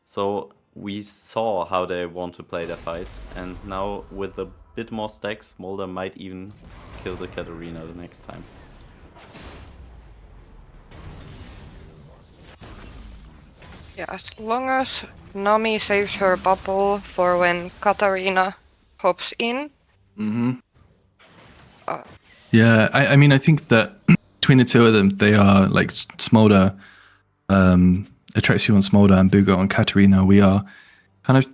So we saw how they want to play their fights, and now with a bit more stacks, Smolder might even kill the Katarina the next time. Yeah, as long as Nami saves her bubble for when Katarina hops in. Mm-hmm. Yeah, I mean, I think that between the two of them, they are like Smolder, Atrexu on Smolder and Bugo on Katarina. We are kind of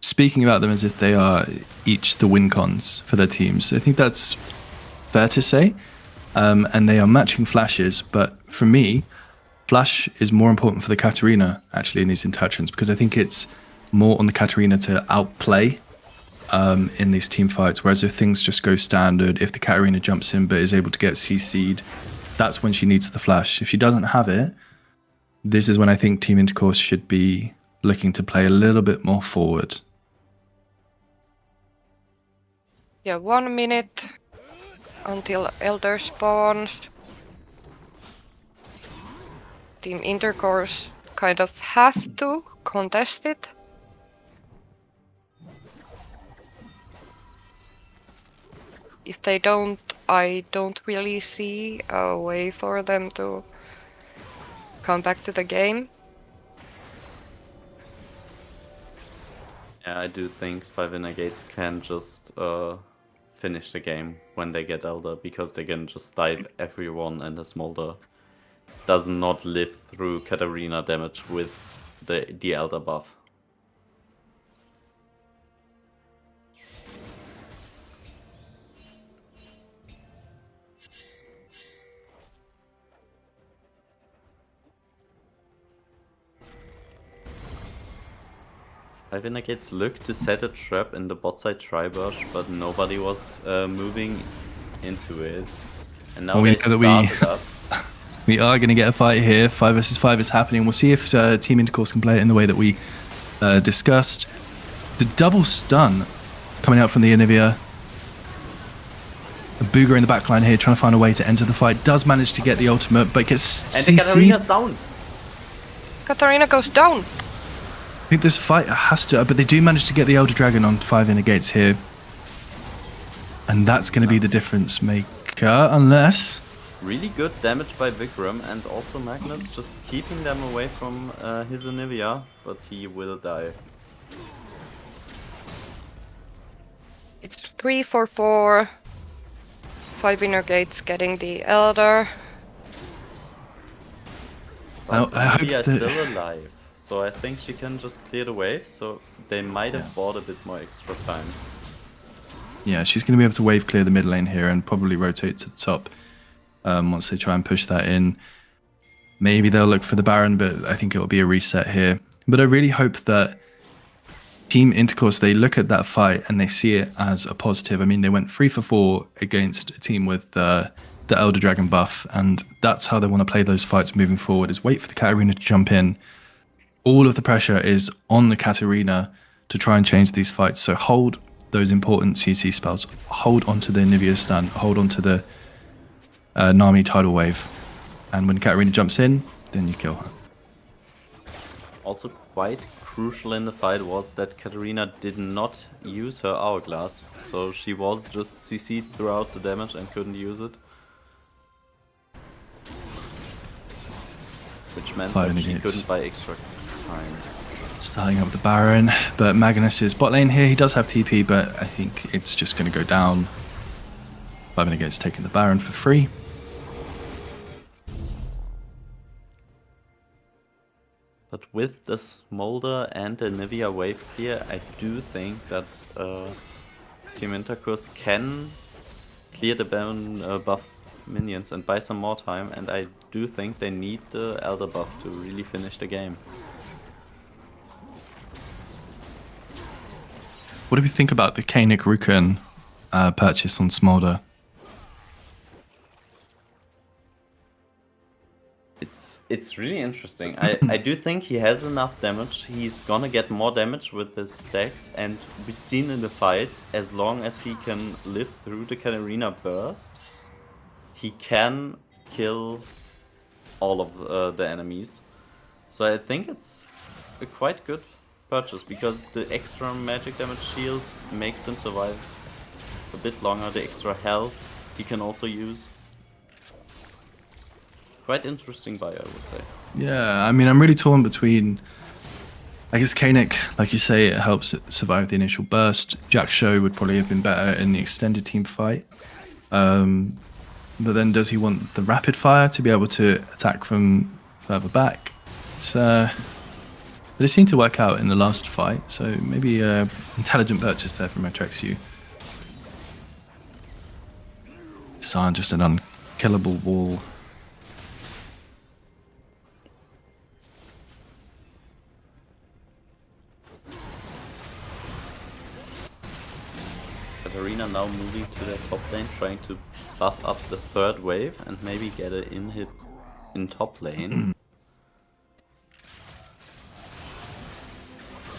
speaking about them as if they are each the win cons for their teams. I think that's fair to say. And they are matching flashes, but for me, Flash is more important for the Katarina actually in these interactions, because I think it's more on the Katarina to outplay in these team fights, whereas if things just go standard, if the Katarina jumps in but is able to get CC'd, that's when she needs the Flash. If she doesn't have it, this is when I think Team Intercourse should be looking to play a little bit more forward. Yeah, 1 minute until Elder spawns. Team Intercourse kind of have to contest it. If they don't, I don't really see a way for them to come back to the game. Yeah, I do think 5 Gates can just finish the game when they get Elder, because they can just dive everyone and the Smolder does not live through Katarina damage with the Elder buff. Gates looked to set a trap in the bot side tri-bush, but nobody was moving into it. And now We they know that started up. we are going to get a fight here. 5 versus 5 is happening. We'll see if Team Intercourse can play it in the way that we discussed. The double stun coming out from the Anivia. Booger in the backline here, trying to find a way to enter the fight. Does manage to get the ultimate, but gets And the Katarina's CC'd. down! Katarina goes down. I think this fight has to, but they do manage to get the Elder Dragon on 5 Inner Gates here. And that's going to be the difference maker, unless... Really good damage by Vikram, and also Magnus just keeping them away from his Anivia, but he will die. It's 3-4-4. 5 Inner Gates getting the Elder. I hope Anivia is that- still alive, so I think she can just clear the wave, so they might have bought a bit more extra time. Yeah, she's going to be able to wave clear the mid lane here and probably rotate to the top once they try and push that in. Maybe they'll look for the Baron, but I think it'll be a reset here. But I really hope that Team Intercourse, they look at that fight and they see it as a positive. I mean, they went 3 for 4 against a team with the Elder Dragon buff, and that's how they want to play those fights moving forward, is wait for the Katarina to jump in. All of the pressure is on the Katarina to try and change these fights. So hold those important CC spells, hold onto the Nivea stun, hold onto the Nami tidal wave. And when Katarina jumps in, then you kill her. Also quite crucial in the fight was that Katarina did not use her hourglass, so she was just CC'd throughout the damage and couldn't use it. Which meant that she couldn't buy extra time. Starting up the Baron, but Magnus is bot lane here. He does have TP, but I think it's just going to go down. 5 Negates taking the Baron for free. But with the Smolder and the Nivea wave clear, I do think that Team Intercourse can clear the Baron buff minions and buy some more time, and I do think they need the Elder buff to really finish the game. What do we think about the Kanik Rukan purchase on Smolder? It's really interesting. I do think he has enough damage. He's gonna get more damage with his stacks, and we've seen in the fights, as long as he can live through the Katarina burst, he can kill all of the enemies. So I think it's a quite good purchase, because the extra magic damage shield makes him survive a bit longer. The extra health he can also use. Quite interesting buy, I would say. Yeah, I mean, I'm really torn between, I guess Kanik, like you say, it helps it survive the initial burst. Jack Show would probably have been better in the extended team fight. But then does he want the rapid fire to be able to attack from further back? But it seemed to work out in the last fight, so maybe intelligent purchase there from Retrexu. Sion just an unkillable wall. Katarina now moving to their top lane, trying to buff up the third wave and maybe get an in-hit in top lane.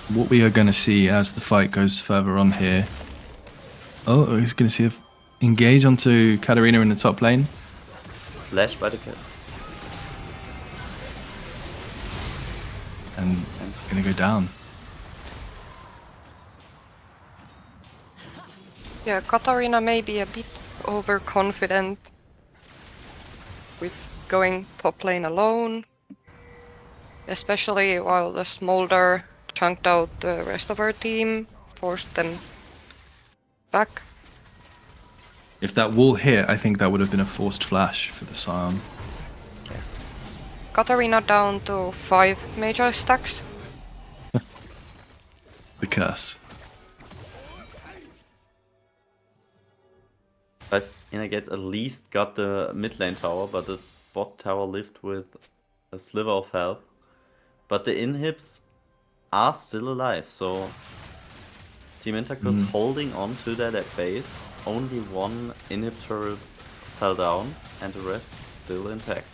What we are going to see as the fight goes further on here. Oh, he's going to see if engage onto Katarina in the top lane. Flash by the cat. And going to go down. Yeah, Katarina may be a bit overconfident with going top lane alone, especially while the Smolder chunked out the rest of her team, forced them back. If that wall hit, I think that would have been a forced flash for the Sion. Katarina down to 5 major stacks. The curse. But Inagates at least got the mid lane tower, but the bot tower lived with a sliver of health. But the inhibs are still alive, so Team Intercourse holding on to their base. Only one inhib turret fell down, and the rest still intact.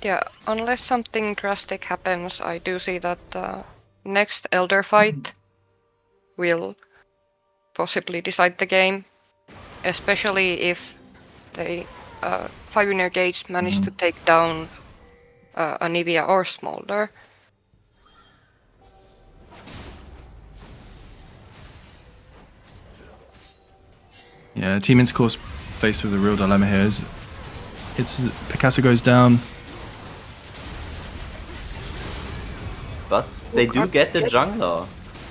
Yeah, unless something drastic happens, I do see that next Elder fight will possibly decide the game, especially if they 5 Gates manage to take down Anivia or Smolder. Yeah, Team Intercourse faced with a real dilemma here. It's Picasso goes down. But they do get the jungler,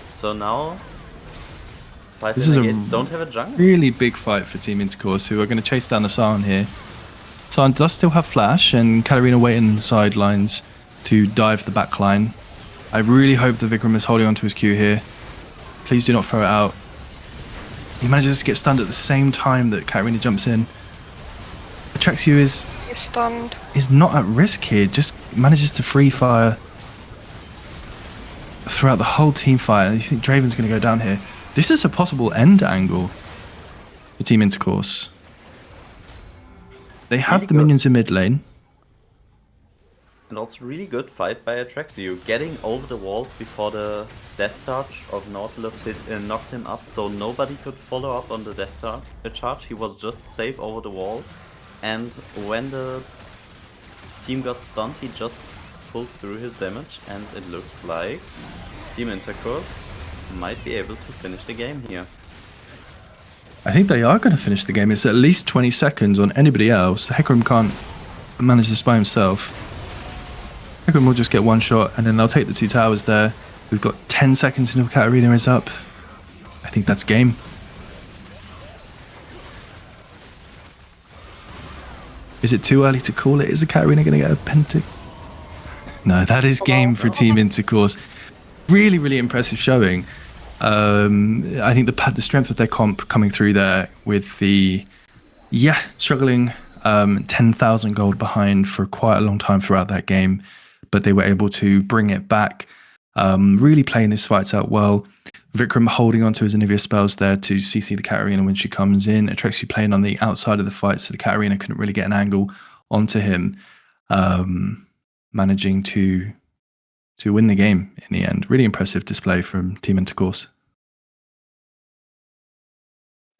so now 5 This is a Gates don't have a jungler. really big fight for Team Intercourse, who are going to chase down the Sion here. San does still have flash, and Katarina waiting on the sidelines to dive the back line. I really hope that Vikram is holding onto his Q here. Please do not throw it out. He manages to get stunned at the same time that Katarina jumps in. Atrexio He's stunned. is not at risk here, just manages to free fire throughout the whole team fight. And you think Draven's going to go down here. This is a possible end angle for Team Intercourse. They have Really the good. minions in mid lane. And also really good fight by Atrexio, getting over the wall before the death charge of Nautilus knocked him up, so nobody could follow up on the death charge. He was just safe over the wall, and when the team got stunned, he just pulled through his damage, and it looks like Team Intercourse might be able to finish the game here. I think they are going to finish the game. It's at least 20 seconds on anybody else. Hecarim can't manage this by himself. Hecarim will just get one shot, and then they'll take the 2 towers there. We've got 10 seconds until Katarina is up. I think that's game. Is it too early to call it? Is the Katarina going to get a pentic? No, that is game for Team Intercourse. Really, really impressive showing. I think the strength of their comp coming through there with the, struggling 10,000 gold behind for quite a long time throughout that game, but they were able to bring it back, really playing this fight out well. Vikram holding onto his Anivia spells there to CC the Katarina when she comes in. Atrexio playing on the outside of the fight, so the Katarina couldn't really get an angle onto him, managing to win the game in the end. Really impressive display from Team Intercourse.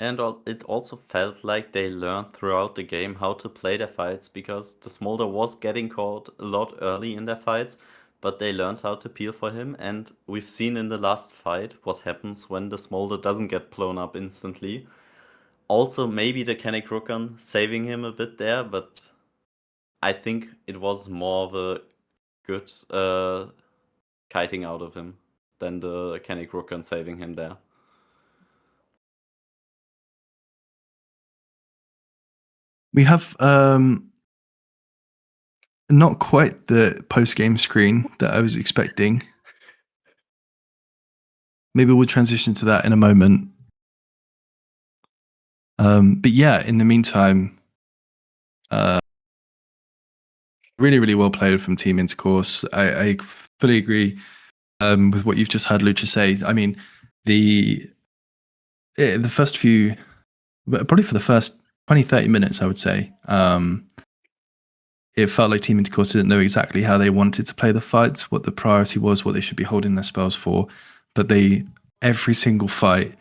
And it also felt like they learned throughout the game how to play their fights, because the Smolder was getting caught a lot early in their fights, but they learned how to peel for him, and we've seen in the last fight what happens when the Smolder doesn't get blown up instantly. Also, maybe the Kenny Crookan saving him a bit there, but I think it was more of a good kiting out of him than the Kenny Crookan saving him there. We have not quite the post-game screen that I was expecting. Maybe we'll transition to that in a moment. But yeah, in the meantime, really, really well played from Team Intercourse. I fully agree with what you've just heard Lucha say. I mean, the first few, probably for the first 20, 30 minutes, I would say, it felt like Team Intercourse didn't know exactly how they wanted to play the fights, what the priority was, what they should be holding their spells for. But every single fight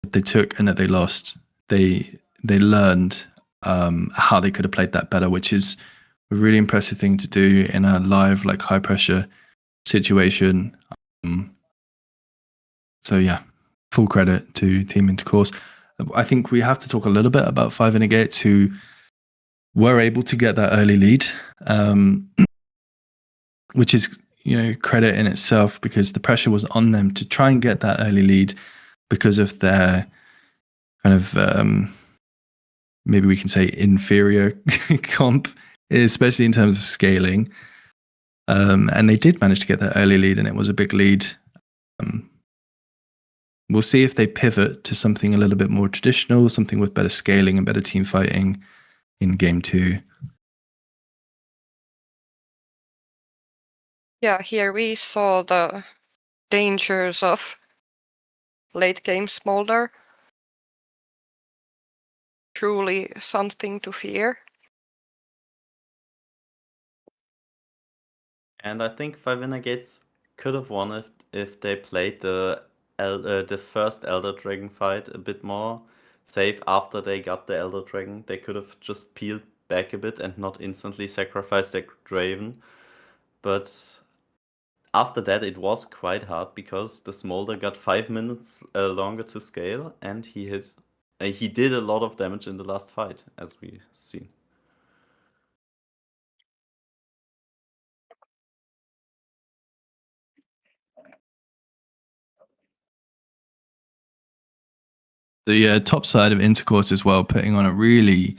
that they took and that they lost, they learned how they could have played that better, which is a really impressive thing to do in a live, like, high pressure situation. So yeah, full credit to Team Intercourse. I think we have to talk a little bit about 5 Renegades, who were able to get that early lead, which is, credit in itself, because the pressure was on them to try and get that early lead because of their kind of, maybe we can say, inferior comp, especially in terms of scaling. And they did manage to get that early lead, and it was a big lead. We'll see if they pivot to something a little bit more traditional, something with better scaling and better team fighting in game 2. Yeah, here we saw the dangers of late game Smolder. Truly something to fear. And I think 5 Renegades could have won if they played the first Elder Dragon fight a bit more safe after they got the Elder Dragon. They could have just peeled back a bit and not instantly sacrificed their Draven. But after that, it was quite hard, because the Smolder got 5 minutes longer to scale, and he did a lot of damage in the last fight, as we've seen. The top side of Intercourse as well, putting on a really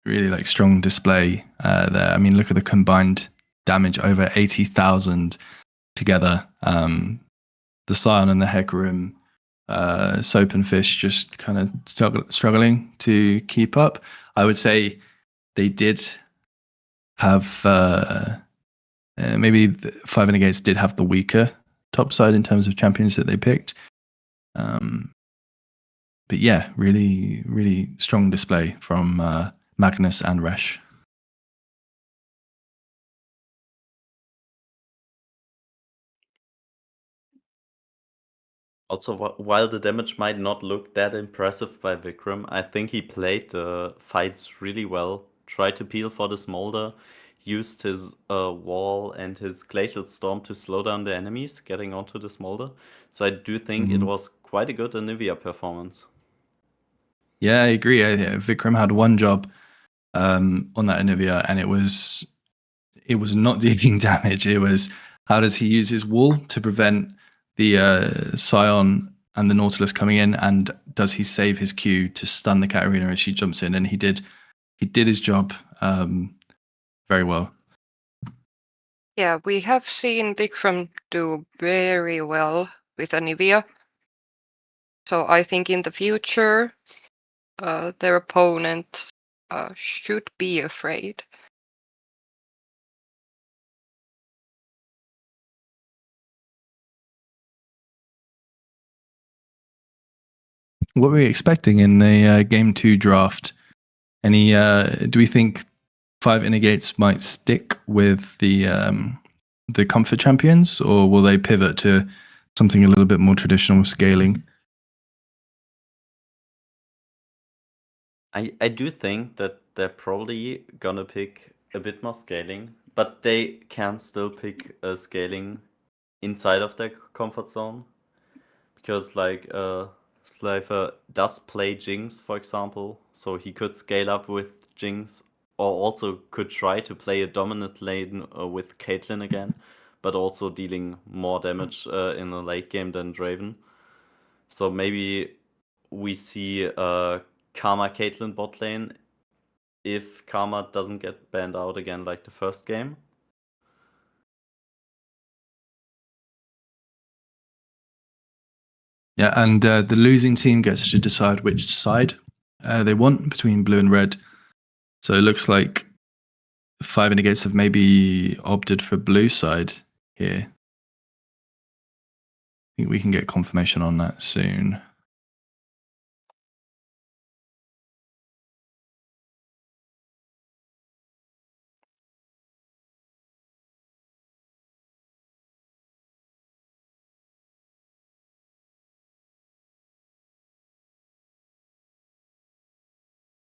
really like strong display there. I mean, look at the combined damage, over 80,000 together. The Scion and the Hecarim, Soap and Fish just kind of struggling to keep up. I would say they did have maybe the Five Renegades did have the weaker top side in terms of champions that they picked. But yeah, really, really strong display from Magnus and Resh. Also, while the damage might not look that impressive by Vikram, I think he played the fights really well. Tried to peel for the smolder, used his wall and his glacial storm to slow down the enemies getting onto the smolder. So I do think it was quite a good Anivia performance. Yeah, I agree. Vikram had one job on that Anivia, and it was not dealing damage. It was how does he use his wall to prevent the Scion and the Nautilus coming in, and does he save his Q to stun the Katarina as she jumps in? And he did his job very well. Yeah, we have seen Vikram do very well with Anivia. So I think in the future, their opponent should be afraid. What were we expecting in the game 2 draft? Any? Do we think Five Innergates might stick with the comfort champions, or will they pivot to something a little bit more traditional scaling? I do think that they're probably gonna pick a bit more scaling, but they can still pick a scaling inside of their comfort zone. Because like Slifer does play Jinx, for example, so he could scale up with Jinx, or also could try to play a dominant lane with Caitlyn again, but also dealing more damage in the late game than Draven. So maybe we see Karma Caitlyn bot lane if Karma doesn't get banned out again like the first game. Yeah, and the losing team gets to decide which side they want between blue and red. So it looks like Five Innergates have maybe opted for blue side here. I think we can get confirmation on that soon.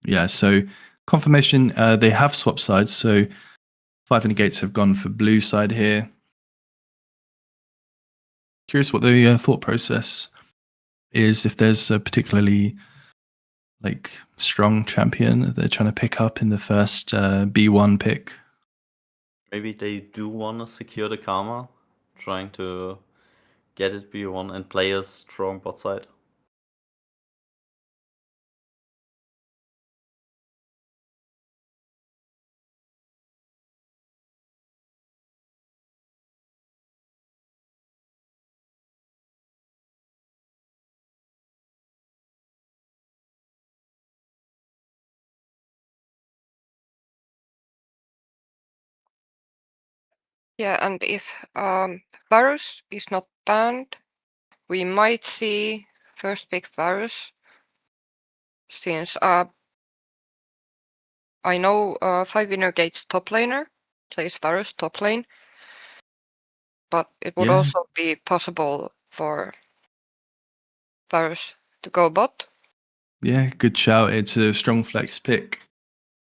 Yeah, so confirmation, they have swapped sides. So Five Innergates have gone for blue side here. Curious what the thought process is, if there's a particularly like strong champion that they're trying to pick up in the first B1 pick. Maybe they do want to secure the Karma, trying to get it B1 and play a strong bot side. Yeah, and if Varus is not banned, we might see first pick Varus, since I know Five Innergates top laner plays Varus top lane, but it would also be possible for Varus to go bot. Yeah, good shout. It's a strong flex pick.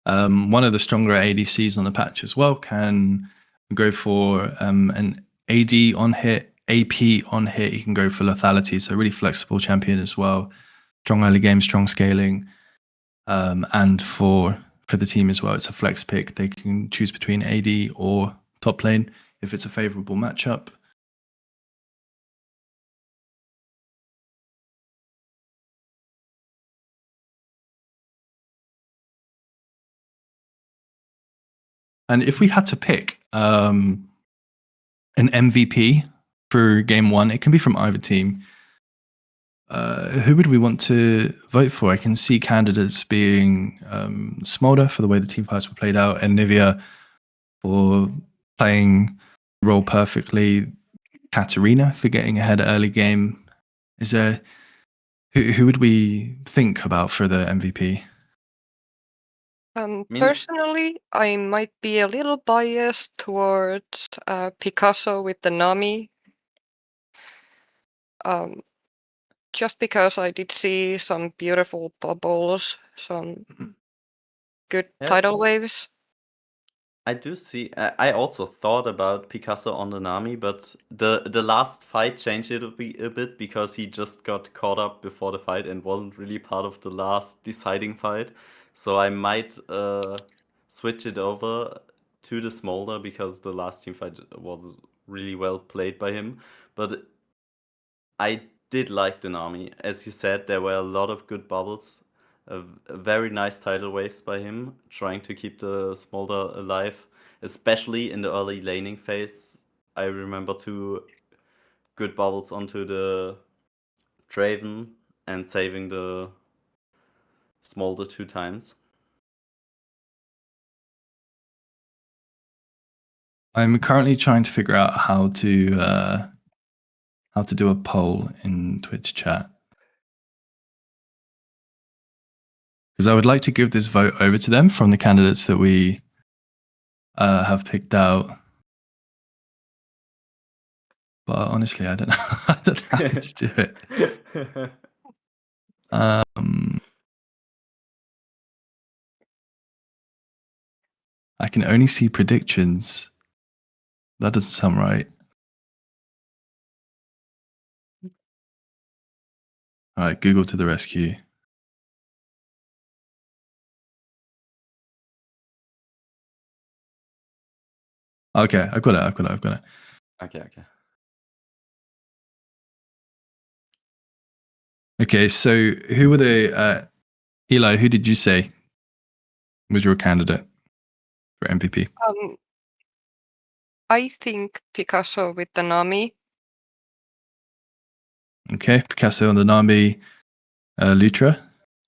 One of the stronger ADCs on the patch as well can go for an AD on hit, AP on hit. You can go for lethality. So really flexible champion as well. Strong early game, strong scaling, and for the team as well, it's a flex pick. They can choose between AD or top lane if it's a favorable matchup. And if we had to pick an MVP for game one, it can be from either team. Who would we want to vote for? I can see candidates being Smolder for the way the team fights were played out, and Nivea for playing the role perfectly, Katarina for getting ahead early game. Is there who would we think about for the MVP? Personally, I might be a little biased towards Picasso with the Nami. Just because I did see some beautiful bubbles, some good tidal waves. I do see. I also thought about Picasso on the Nami, but the last fight changed it a bit because he just got caught up before the fight and wasn't really part of the last deciding fight. So I might switch it over to the Smolder because the last team fight was really well played by him. But I did like the Nami. As you said, there were a lot of good bubbles. Very nice tidal waves by him, trying to keep the Smolder alive, especially in the early laning phase. I remember 2 good bubbles onto the Draven and saving the Smolder 2 times. I'm currently trying to figure out how to do a poll in Twitch chat, because I would like to give this vote over to them from the candidates that we have picked out. But honestly, I don't know. I don't know how to do it. I can only see predictions. That doesn't sound right. All right, Google to the rescue. Okay, I've got it. Okay. Okay, so who were the Eli? Who did you say was your candidate for MVP? I think Picasso with the Nami. Okay, Picasso on the Nami. Lutra.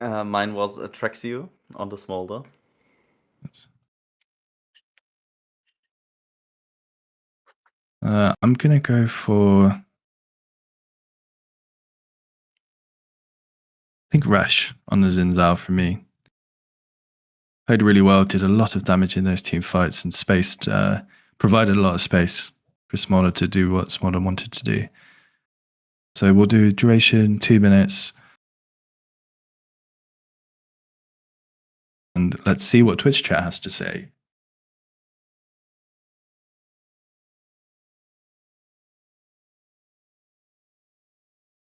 Mine was Atraxio on the Smolder. I'm gonna go for, I think, Rash on the Xin Zhao for me. Played really well, did a lot of damage in those team fights, and spaced, provided a lot of space for Smolder to do what Smolder wanted to do. So we'll do duration 2 minutes, and let's see what Twitch chat has to say.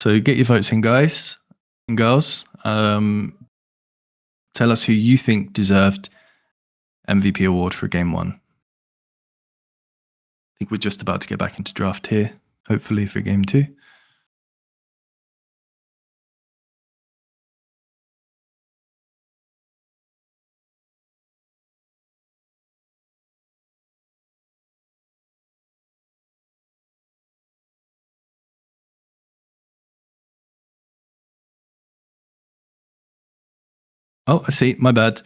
So get your votes in, guys and girls. Tell us who you think deserved MVP award for game one. I think we're just about to get back into draft here, hopefully for game two. Oh, I see. My bad.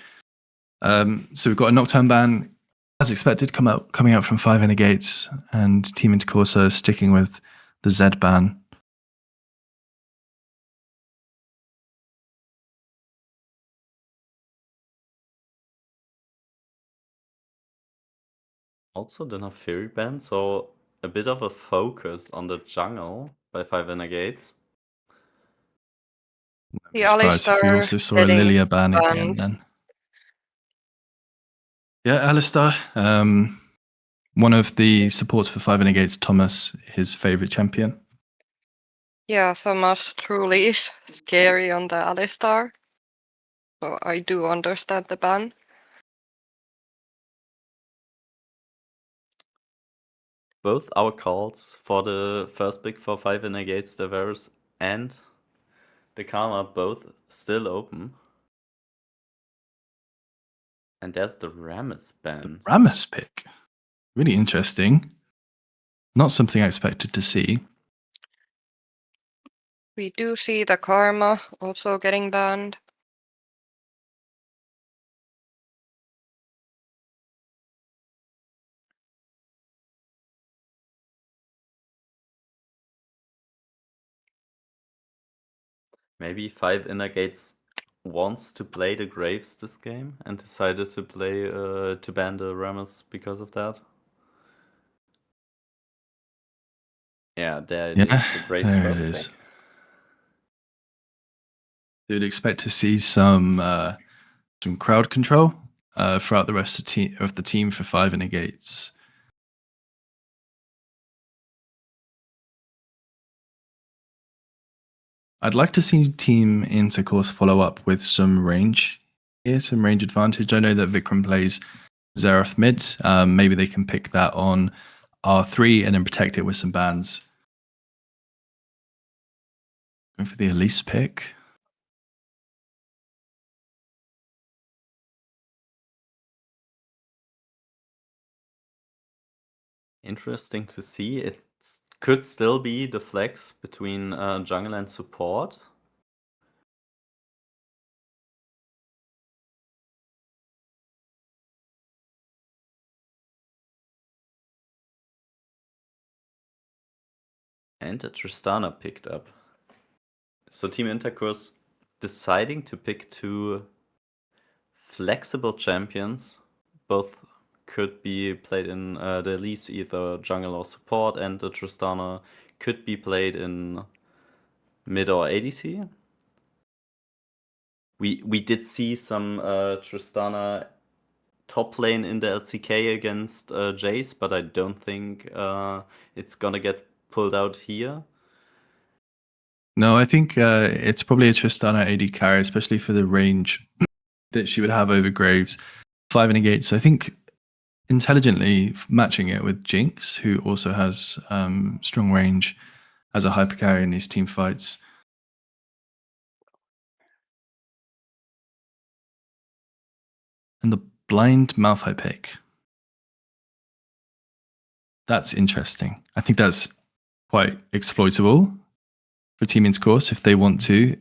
So we've got a Nocturne ban, as expected, coming out from 5 Gates, and Team Intercorsa sticking with the Z ban. Also the Naafiri ban, so a bit of a focus on the jungle by 5 Gates. The Surprised if we Alistar also saw a getting Lilia ban again banned. then. Yeah, Alistar, one of the supports for 5 Gates, Thomas, his favorite champion. Yeah, Thomas truly is scary on the Alistar. So I do understand the ban. Both our calls for the first pick for 5 Gates, the Varus and the Karma, both still open. And there's the Rammus ban. Rammus pick. Really interesting. Not something I expected to see. We do see the Karma also getting banned. Maybe 5 Inner Gates wants to play the Graves this game and decided to play to ban the Rammus because of that. Yeah, there it is, the Graves there it first is. pick. You'd expect to see some crowd control throughout the rest of the team for 5 Inner Gates. I'd like to see Team Intercourse follow up with some range here, some range advantage. I know that Vikram plays Xerath mid. Maybe they can pick that on R3 and then protect it with some bans. Going for the Elise pick. Interesting to see. It could still be the flex between jungle and support. And a Tristana picked up. So Team Intercourse deciding to pick 2 flexible champions. Both could be played in the Elise, either jungle or support, and the Tristana could be played in mid or ADC. We did see some Tristana top lane in the LCK against Jace, but I don't think it's gonna get pulled out here. No, I think it's probably a Tristana AD carry, especially for the range that she would have over Graves. 5 Inner Gates, I think intelligently matching it with Jinx, who also has strong range as a hyper carry in these team fights. And the blind Malphite pick. That's interesting. I think that's quite exploitable for Team Intercourse if they want to.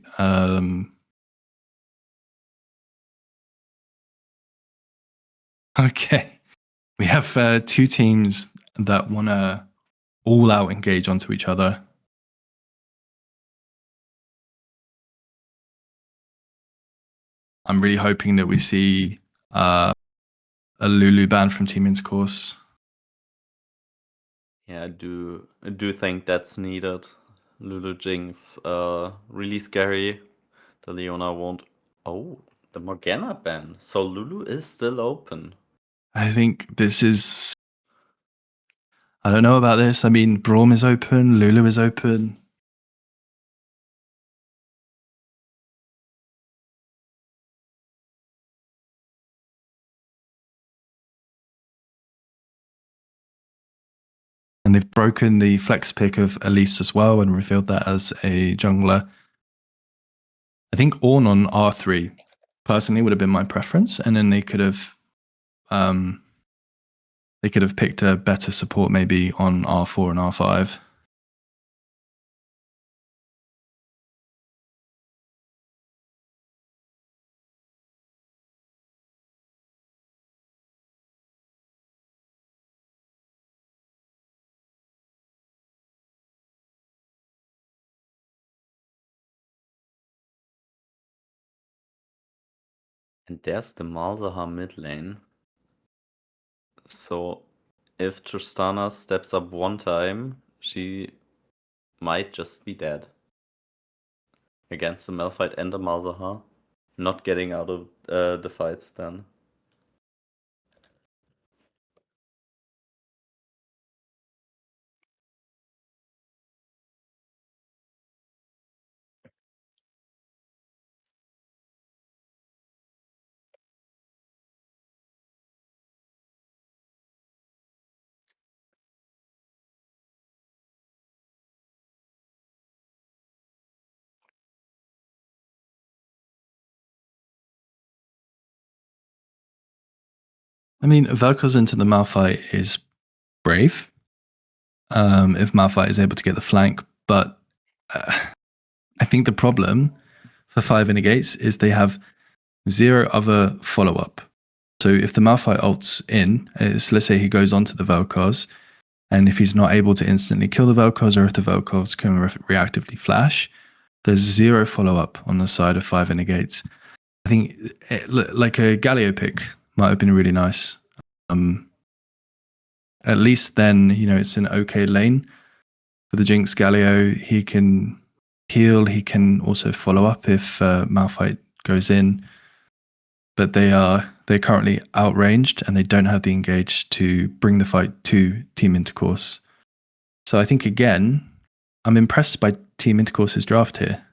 Okay. We have 2 teams that want to all out engage onto each other. I'm really hoping that we see a Lulu ban from Team Intercourse. Yeah, I do think that's needed. Lulu Jinx, really scary. The Leona won't. Oh, the Morgana ban. So Lulu is still open. I think this is. I don't know about this. I mean, Braum is open, Lulu is open. And they've broken the flex pick of Elise as well and revealed that as a jungler. I think Ornn on R3 personally would have been my preference, and then they could have picked a better support maybe on R4 and R5. And there's the Malzahar mid lane. So if Tristana steps up one time, she might just be dead. Against the Malphite and the Malzahar. Not getting out of the fights then. I mean, Vel'Koz into the Malphite is brave. If Malphite is able to get the flank, but I think the problem for 5 Gates is they have 0 other follow-up. So if the Malphite ults in, let's say he goes onto the Vel'Koz, and if he's not able to instantly kill the Vel'Koz, or if the Vel'Koz can reactively flash, there's 0 follow-up on the side of 5 Gates. I think like a Galio pick might have been really nice. At least then, it's an okay lane for the Jinx Galio. He can heal, he can also follow up if Malphite goes in. But they're currently outranged and they don't have the engage to bring the fight to Team Intercourse. So I think again, I'm impressed by Team Intercourse's draft here.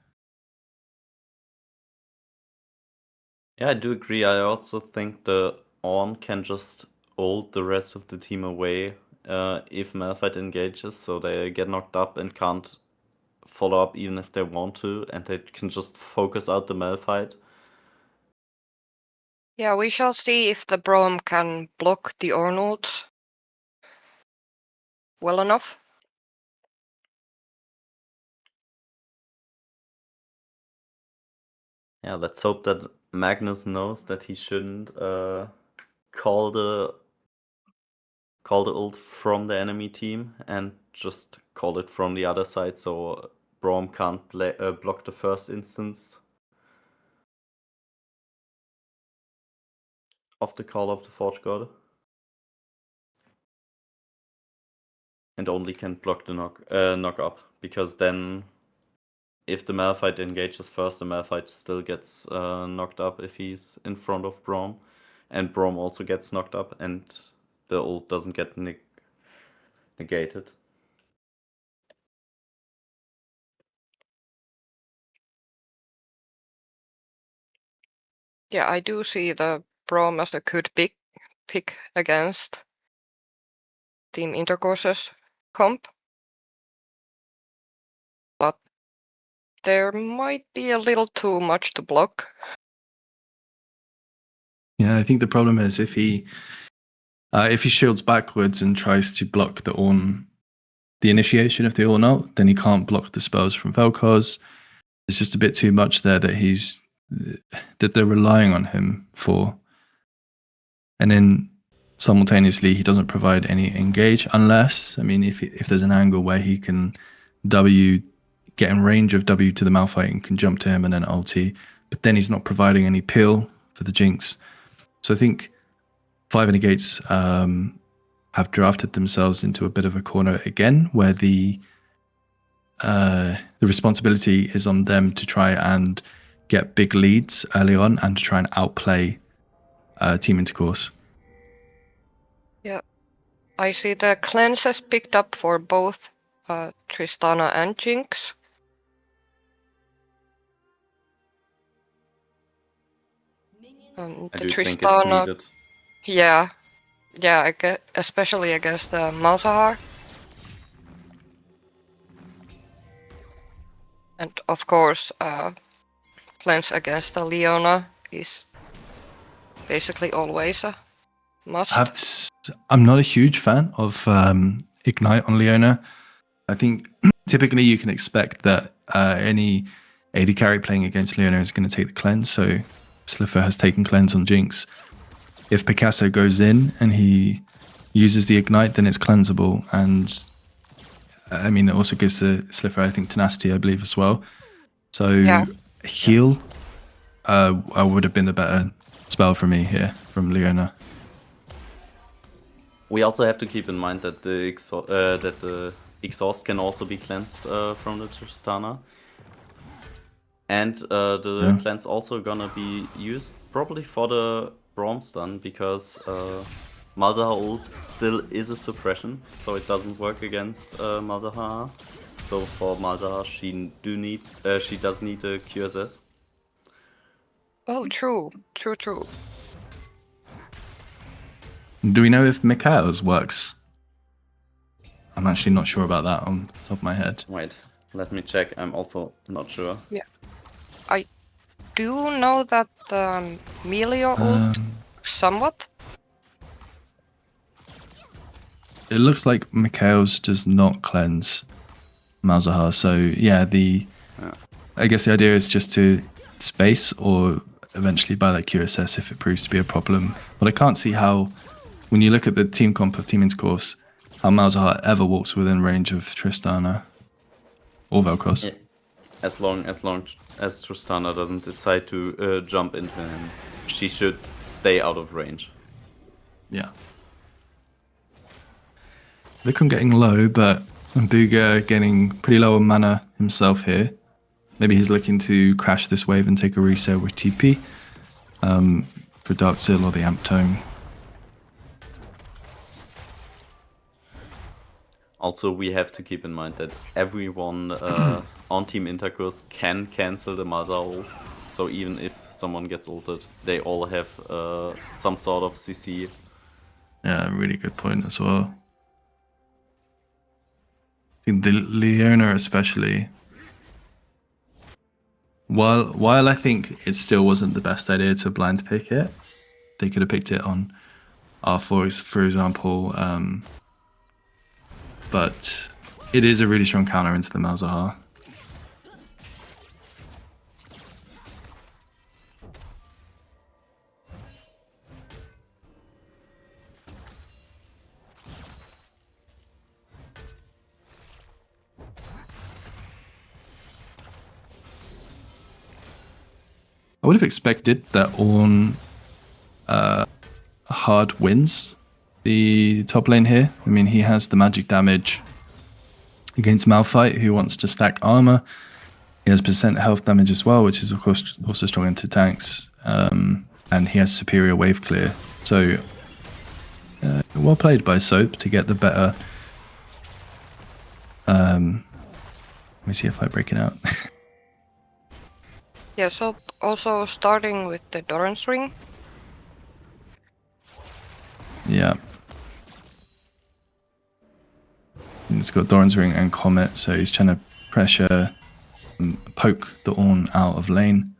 Yeah, I do agree. I also think the Ornn can just ult the rest of the team away if Malphite engages, so they get knocked up and can't follow up even if they want to, and they can just focus out the Malphite. Yeah, we shall see if the Braum can block the Ornn ult well enough. Yeah, let's hope that Magnus knows that he shouldn't call the ult from the enemy team and just call it from the other side, so Braum can't block the first instance of the call of the Forge God. And only can block the knock up, because then if the Malphite engages first, the Malphite still gets knocked up if he's in front of Braum, and Braum also gets knocked up, and the ult doesn't get negated. Yeah, I do see the Braum as a good pick against Team Intercourse's comp. But there might be a little too much to block. Yeah, I think the problem is if he shields backwards and tries to block the initiation of the Ornn ult, then he can't block the spells from Vel'Koz. It's just a bit too much there that they're relying on him for. And then simultaneously, he doesn't provide any engage unless, if there's an angle where he can get in range of W to the Malphite and can jump to him and then ulti, but then he's not providing any peel for the Jinx. So I think 5 Gates have drafted themselves into a bit of a corner again, where the responsibility is on them to try and get big leads early on and to try and outplay Team Intercourse. Yeah, I see the cleanse has picked up for both Tristana and Jinx. I The do Tristana, think it's needed. Yeah, especially against the Malzahar. And of course, cleanse against the Leona is basically always a must. I'm not a huge fan of Ignite on Leona. I think typically you can expect that any AD carry playing against Leona is going to take the cleanse, so Slifer has taken cleanse on Jinx. If Picasso goes in and he uses the Ignite, then it's cleansable, and it also gives the Slifer, I think, tenacity, I believe, as well. So Yeah. heal would have been the better spell for me here from Leona. We also have to keep in mind that the exhaust can also be cleansed from the Tristana. And the cleanse also gonna be used probably for the Braum stun, because Malzahar ult still is a suppression, so it doesn't work against Malzahar. So for Malzahar, she does need a QSS. Oh, true. Do we know if Mikhail's works? I'm actually not sure about that on the top of my head. Wait, let me check. I'm also not sure. Yeah. I do know that Melio ult somewhat. It looks like Mikhail's does not cleanse Malzahar. So yeah, I guess the idea is just to space or eventually buy that QSS if it proves to be a problem. But I can't see how, when you look at the team comp of Team Intercourse, how Malzahar ever walks within range of Tristana or Vel'Koz. Yeah. As long as Tristana doesn't decide to jump into him, she should stay out of range. Yeah. Vikram getting low, but Mbuga getting pretty low on mana himself here. Maybe he's looking to crash this wave and take a reset with TP for Dark Seal or the Amp Tome. Also, we have to keep in mind that everyone on Team Intercourse can cancel the Malzahar ult. So even if someone gets ulted, they all have some sort of CC. Yeah, really good point as well. I think the Leona especially. While I think it still wasn't the best idea to blind pick it, they could have picked it on R4, for example. But it is a really strong counter into the Malzahar. I would have expected that Ornn hard wins the top lane here. I mean, he has the magic damage against Malphite, who wants to stack armor. He has percent health damage as well, which is of course also strong into tanks. And he has superior wave clear. So well played by Soap to get the better. Let me see if I break it out. Yeah, so also starting with the Doran's Ring. Yeah. It's got Doran's Ring and Comet, so he's trying to pressure, poke the Ornn out of lane.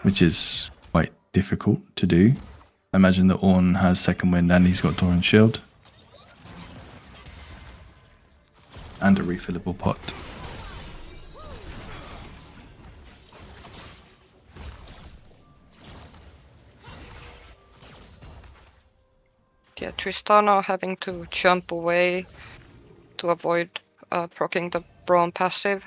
Which is quite difficult to do. I imagine that Ornn has second wind and he's got Doran's shield. And a refillable pot. Yeah, Tristana having to jump away to avoid proccing the Braum passive.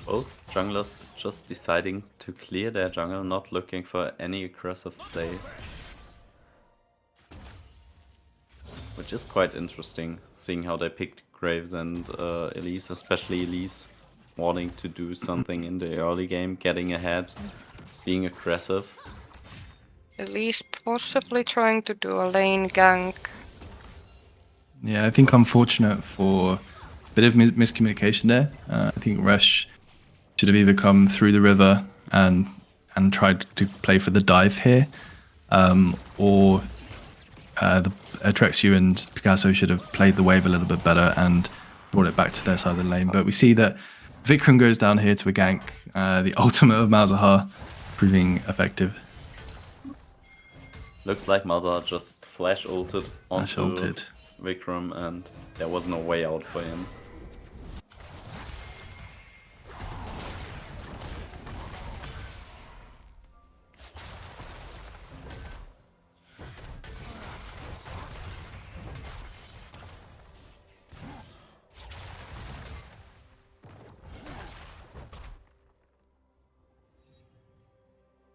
Both junglers just deciding to clear their jungle, not looking for any aggressive plays. Which is quite interesting, seeing how they picked Graves and Elise, especially Elise, wanting to do something in the early game, getting ahead, being aggressive. At least possibly trying to do a lane gank. Yeah, I think unfortunate for a bit of miscommunication there. I think Resh should have either come through the river and tried to play for the dive here, or the Atrexu and Picasso should have played the wave a little bit better and brought it back to their side of the lane. But we see that Vikram goes down here to a gank, the ultimate of Malzahar, proving effective. Looked like Malzahar just flash ulted onto ulted. Vikram, and there was no way out for him.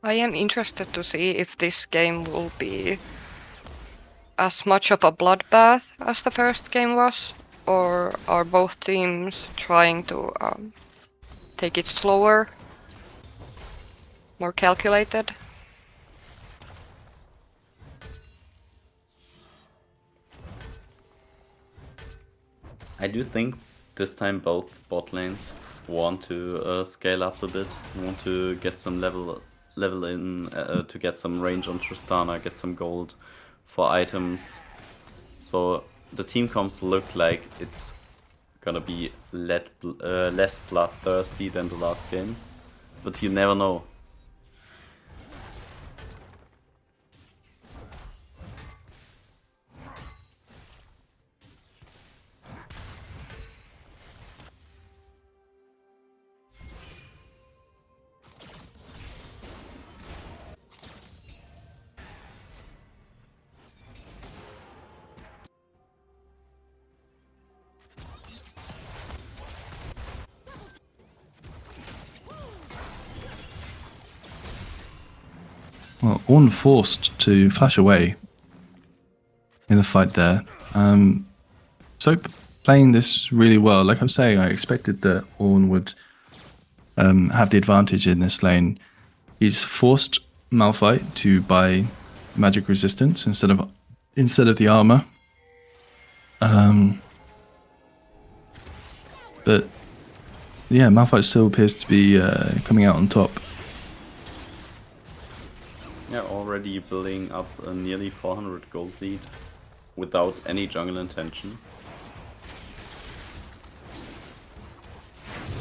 I am interested to see if this game will be as much of a bloodbath as the first game was, or are both teams trying to take it slower, more calculated? I do think this time both bot lanes want to scale up a bit, want to get some level in, to get some range on Tristana, get some gold for items. So the team comps look like it's gonna be less bloodthirsty than the last game, but you never know. Well, Ornn forced to flash away in the fight there. Soap playing this really well. Like I was saying, I expected that Ornn would have the advantage in this lane. He's forced Malphite to buy magic resistance instead of the armor. But yeah, Malphite still appears to be coming out on top. Yeah, already building up a nearly 400 gold lead without any jungle intention.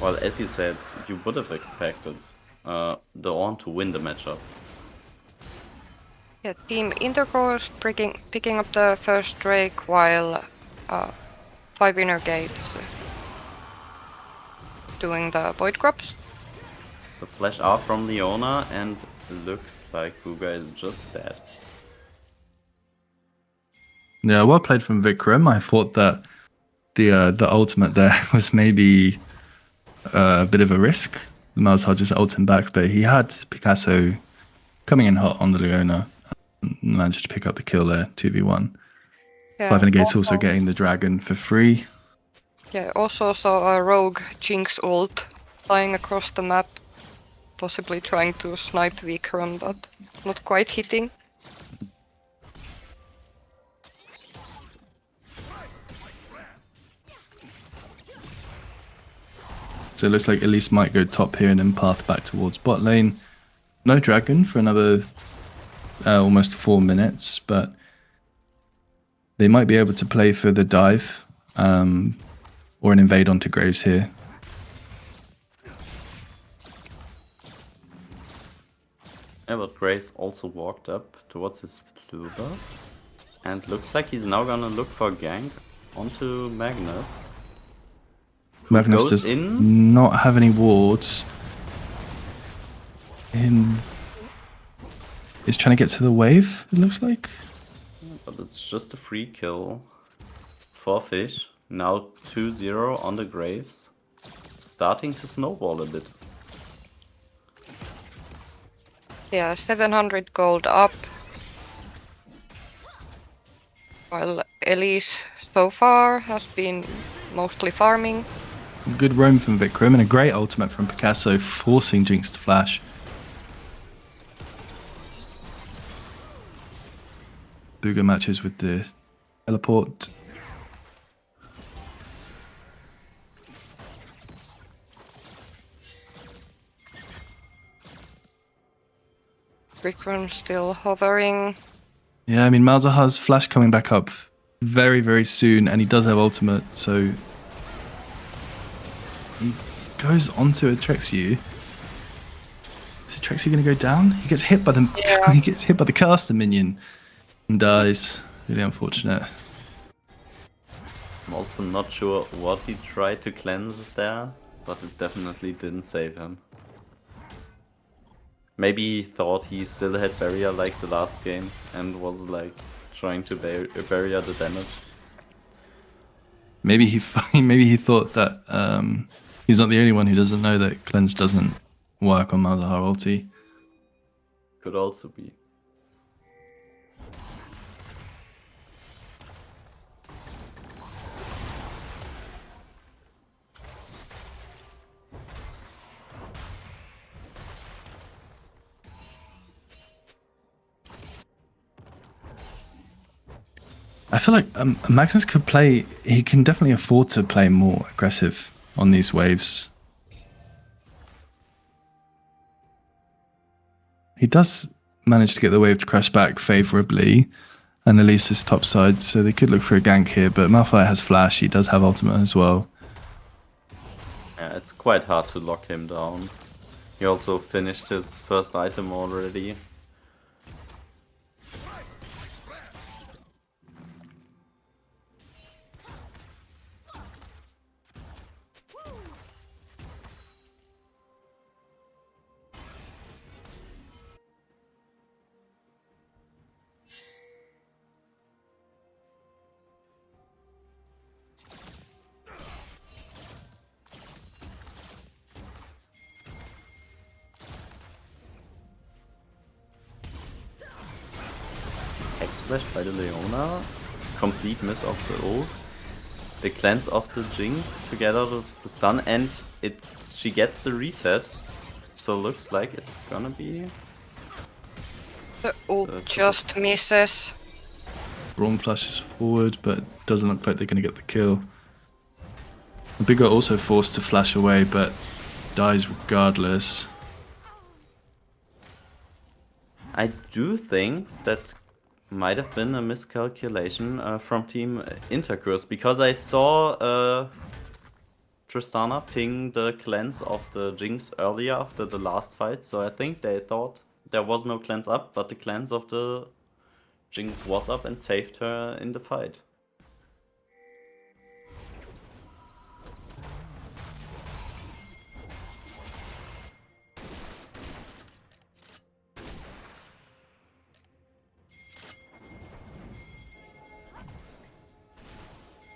Well, as you said, you would have expected the Ornn to win the matchup. Yeah, Team Intercore is picking up the first Drake while 5 inner gates doing the void crops. The flash out from Leona, and looks like Booga is just dead. Yeah, well played from Vikram. I thought that the ultimate there was maybe a bit of a risk. Malzahar just ult him back, but he had Picasso coming in hot on the Leona and managed to pick up the kill there, 2v1. Yeah, 5 Gates also getting the dragon for free. Yeah, also saw a rogue Jinx ult flying across the map, possibly trying to snipe Vikram, but not quite hitting. So it looks like Elise might go top here and then path back towards bot lane. No dragon for another almost 4 minutes, but they might be able to play for the dive or an invade onto Graves here. Yeah, but Grace also walked up towards his blue buff, and looks like he's now gonna look for a gank onto Magnus. Magnus goes does in. not have any wards. He's trying to get to the wave, it looks like. But it's just a free kill for Fish. Now 2-0 on the Graves. Starting to snowball a bit. Yeah, 700 gold up. While Elise so far has been mostly farming. Good roam from Vikram and a great ultimate from Picasso, forcing Jinx to flash. Booga matches with the teleport. Vikram still hovering. Yeah, I mean, Malzahar's flash coming back up very, very soon, and he does have ultimate, so he goes onto Atrexu. Is Atrexu going to go down? He gets hit by the Yeah. he gets hit by the caster minion and dies. Really unfortunate. I'm also not sure what he tried to cleanse there, but it definitely didn't save him. Maybe he thought he still had barrier like the last game and was like trying to barrier the damage. Maybe he thought that he's not the only one who doesn't know that cleanse doesn't work on Malzahar ulti. Could also be. I feel like Magnus could play. He can definitely afford to play more aggressive on these waves. He does manage to get the wave to crash back favorably, and Elise is topside, so they could look for a gank here. But Malphite has flash. He does have ultimate as well. Yeah, it's quite hard to lock him down. He also finished his first item already. X-Flash by the Leona. Complete miss of the ult. The cleanse of the Jinx together with the stun, and she gets the reset. So looks like it's gonna be... The ult just misses. Braum flashes forward, but doesn't look like they're going to get the kill. The Big are also forced to flash away, but dies regardless. I do think that might have been a miscalculation from Team Intercourse, because I saw Tristana ping the cleanse of the Jinx earlier after the last fight, so I think they thought there was no cleanse up, but the cleanse of the Jinx was up and saved her in the fight.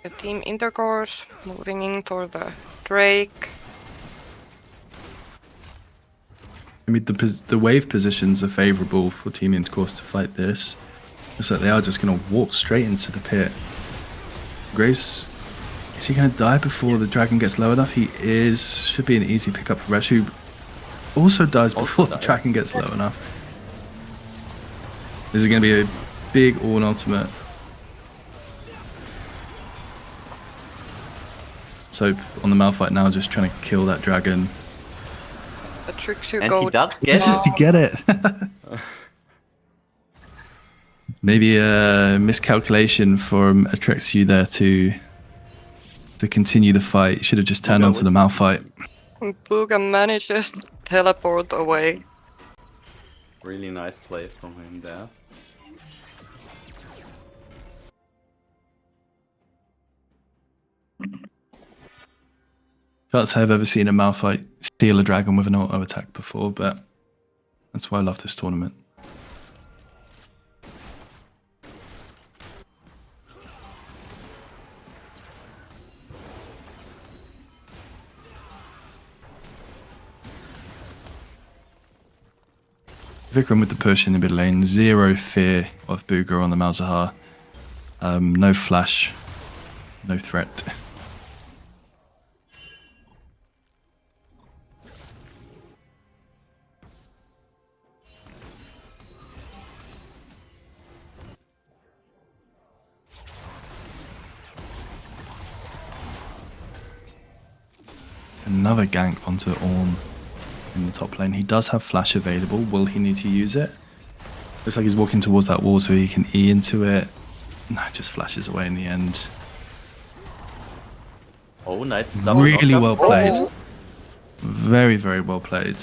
The Team Intercourse moving in for the Drake. I mean, the wave positions are favourable for Team Intercourse to fight this. It's like they are just going to walk straight into the pit. Grace, is he going to die before the dragon gets low enough? He is. Should be an easy pickup for Resh, who also dies before the dragon gets low enough. This is going to be a big Ornn ultimate. Soap on the Malphite now, just trying to kill that dragon. The tricks you And go. he does get This is to get it. Maybe a miscalculation from Atrexu there to continue the fight. Should have just turned onto the Malphite. Booga manages to teleport away. Really nice play from him there. Can't say I've ever seen a Malphite steal a dragon with an auto attack before, but that's why I love this tournament. Vikram with the push in the mid lane, zero fear of Booga on the Malzahar. No flash, no threat. Another gank onto Ornn in the top lane. He does have flash available. Will he need to use it? Looks like he's walking towards that wall so he can E into it. No, it just flashes away in the end. Oh, nice double Really knockup. well played. Oh. Very, very well played.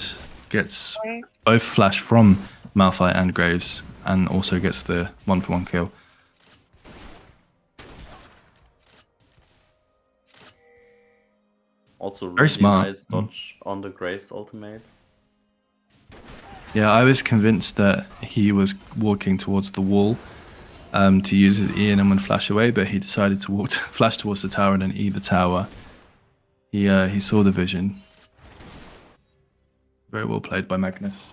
Gets both flash from Malphite and Graves, and also gets the 1-for-1 kill. Also Very really smart. nice dodge on the Graves ultimate. Yeah, I was convinced that he was walking towards the wall to use his E and then flash away, but he decided to walk flash towards the tower and then E the tower. He saw the vision. Very well played by Magnus.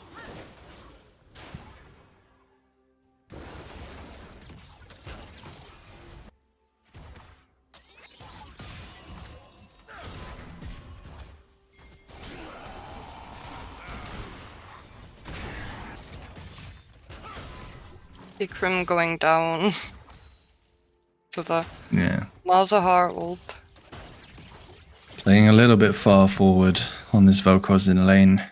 Ikrim going down to the Yeah. Malzahar ult. Playing a little bit far forward on this Vel'Koz in lane.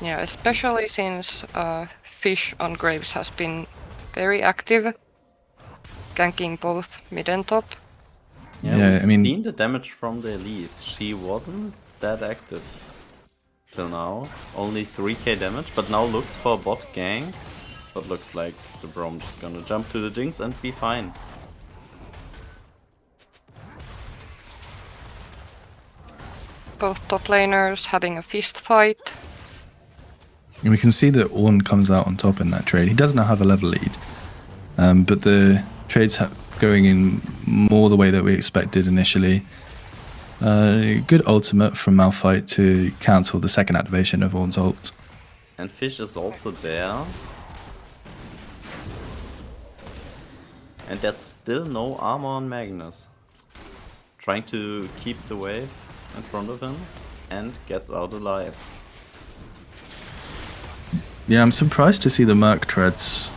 Yeah, especially since Fish on Graves has been very active, ganking both mid and top. Yeah, I mean, seen the damage from the Elise. She wasn't that active till now. Only 3k damage, but now looks for a bot gank. But looks like the Braum just gonna jump to the Jinx and be fine. Both top laners having a fist fight. we can see that Ornn comes out on top in that trade. He does not have a level lead, but the trade's going in more the way that we expected initially. Good ultimate from Malphite to cancel the second activation of Ornn's ult. And Fish is also there. And there's still no armor on Magnus. Trying to keep the wave in front of him and gets out alive. Yeah, I'm surprised to see the Merc treads.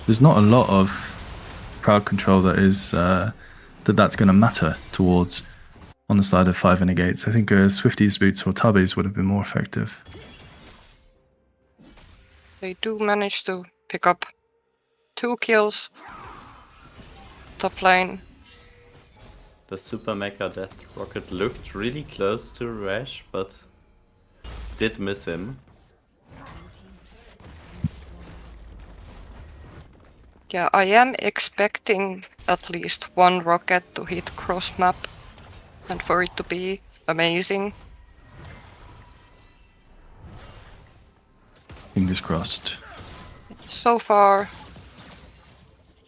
There's not a lot of crowd control that is that's going to matter towards on the side of 5 Gates. I think Swifty's boots or Tubby's would have been more effective. They do manage to pick up 2 kills. Top lane. The Super Mecha Death Rocket looked really close to Rash, but did miss him. Yeah, I am expecting at least one rocket to hit cross map and for it to be amazing. Fingers crossed. So far,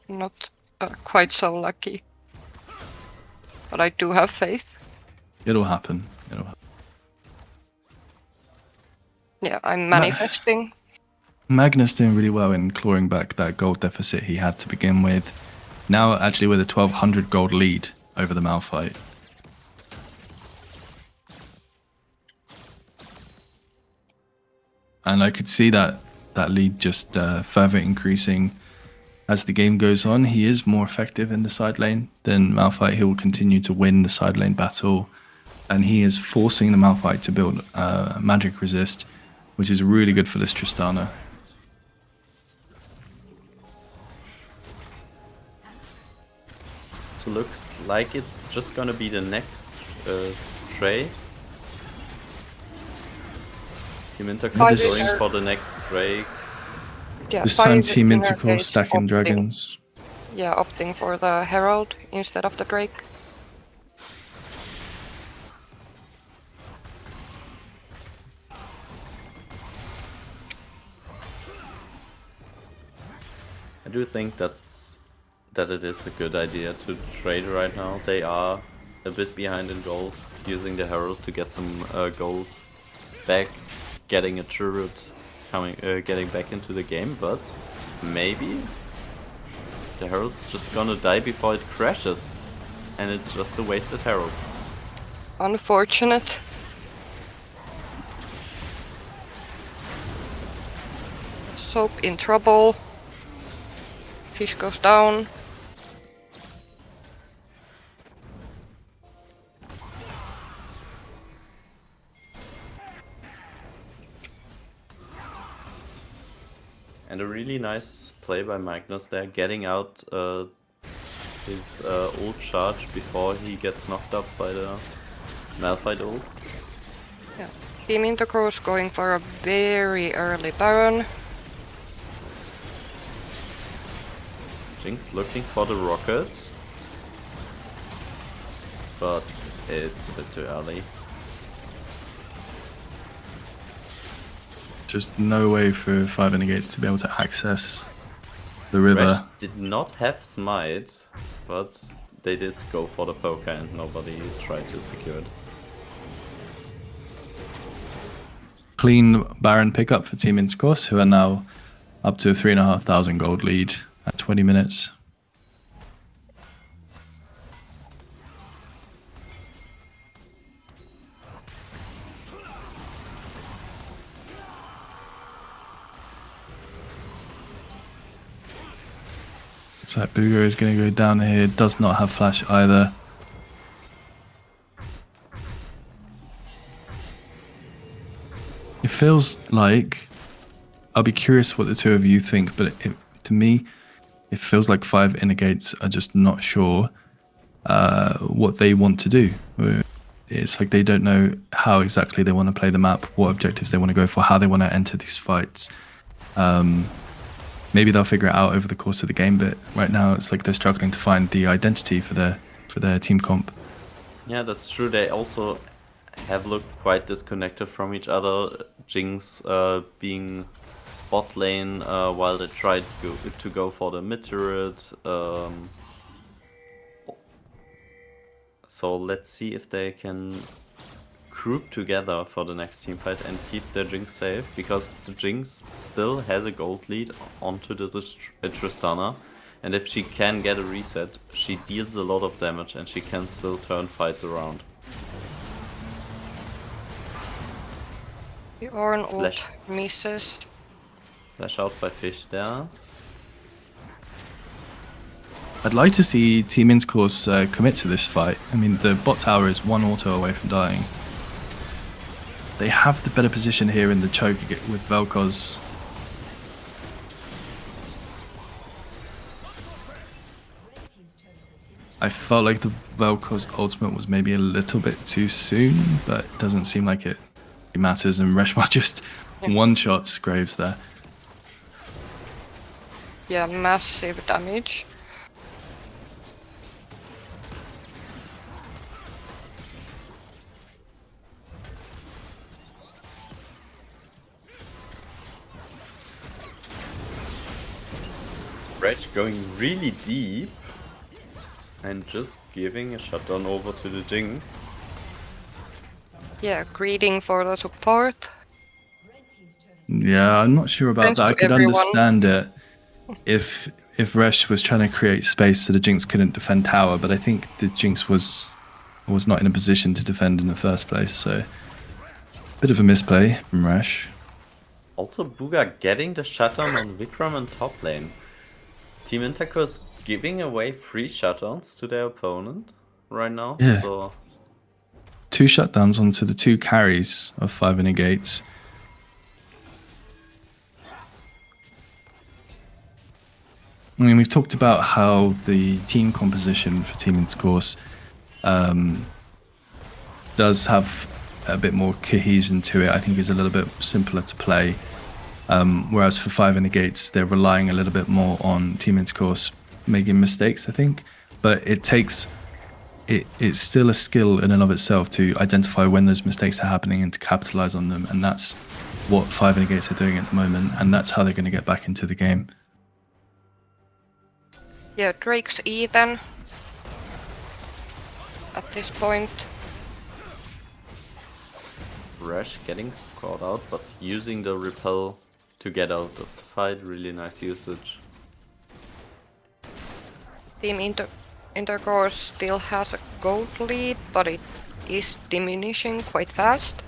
not quite so lucky. But I do have faith. It'll happen. It'll happen. Yeah, I'm manifesting. Magnus doing really well in clawing back that gold deficit he had to begin with. Now actually with a 1200 gold lead over the Malphite. And I could see that lead just further increasing as the game goes on. He is more effective in the side lane than Malphite. He will continue to win the side lane battle. And he is forcing the Malphite to build magic resist, which is really good for this Tristana. So looks like it's just gonna be the next trade. Team Intercom going for the next Drake. Yeah, this time 5 Team inner Intercal gates stacking opting- dragons. Yeah, opting for the Herald instead of the Drake. I do think that it is a good idea to trade right now. They are a bit behind in gold, using the Herald to get some gold back, getting a turret, getting back into the game, but maybe the Herald's just gonna die before it crashes, and it's just a wasted Herald. Unfortunate. Soap in trouble. Fish goes down. And a really nice play by Magnus there, getting out his ult charge before he gets knocked up by the Malphite ult. Yeah. Team Intercourse going for a very early Baron. Jinx looking for the rocket, but it's a bit too early. Just no way for 5 Gates to be able to access the river. Rash did not have smite, but they did go for the poker and nobody tried to secure it. Clean Baron pickup for Team Intercourse, who are now up to a 3,500 gold lead at 20 minutes. Looks like Booger is going to go down here. Does not have flash either. It feels like, I'll be curious what the two of you think, but to me, it feels like 5 Gates are just not sure what they want to do. It's like they don't know how exactly they want to play the map, what objectives they want to go for, how they want to enter these fights. Maybe they'll figure it out over the course of the game, but right now it's like they're struggling to find the identity for their team comp. Yeah, that's true. They also have looked quite disconnected from each other. Jinx being bot lane while they tried to go for the mid turret. So let's see if they can group together for the next team fight and keep the Jinx safe, because the Jinx still has a gold lead onto the Tristana, and if she can get a reset, she deals a lot of damage and she can still turn fights around. The Ornn ult Flash. misses. Flash out by Fish there. I'd like to see Team Intercourse commit to this fight. I mean, the bot tower is one auto away from dying. They have the better position here in the choke with Vel'Koz. I felt like the Vel'Koz ultimate was maybe a little bit too soon, but it doesn't seem like it matters, and Reshma just one-shots Graves there. Yeah, massive damage. Resh going really deep and just giving a shutdown over to the Jinx. Yeah, greeting for the support. Yeah, I'm not sure about Thanks that. I to could everyone. understand it if Resh was trying to create space so the Jinx couldn't defend tower, but I think the Jinx was not in a position to defend in the first place, so bit of a misplay from Resh. Also, Bugha getting the shutdown on Vikram in top lane. Team Intercourse giving away 3 shutdowns to their opponent right now. Yeah. So 2 shutdowns onto the 2 carries of 5 negates. I mean, we've talked about how the team composition for Team Intercourse does have a bit more cohesion to it. I think is a little bit simpler to play. Whereas for 5 negates, they're relying a little bit more on Team Intercourse making mistakes, I think. But it takes... It's still a skill in and of itself to identify when those mistakes are happening and to capitalize on them. And that's what 5 negates are doing at the moment. And that's how they're going to get back into the game. Yeah, Drake's even at this point. Resh getting caught out, but using the repel to get out of the fight. Really nice usage. Team Intercourse still has a gold lead, but it is diminishing quite fast.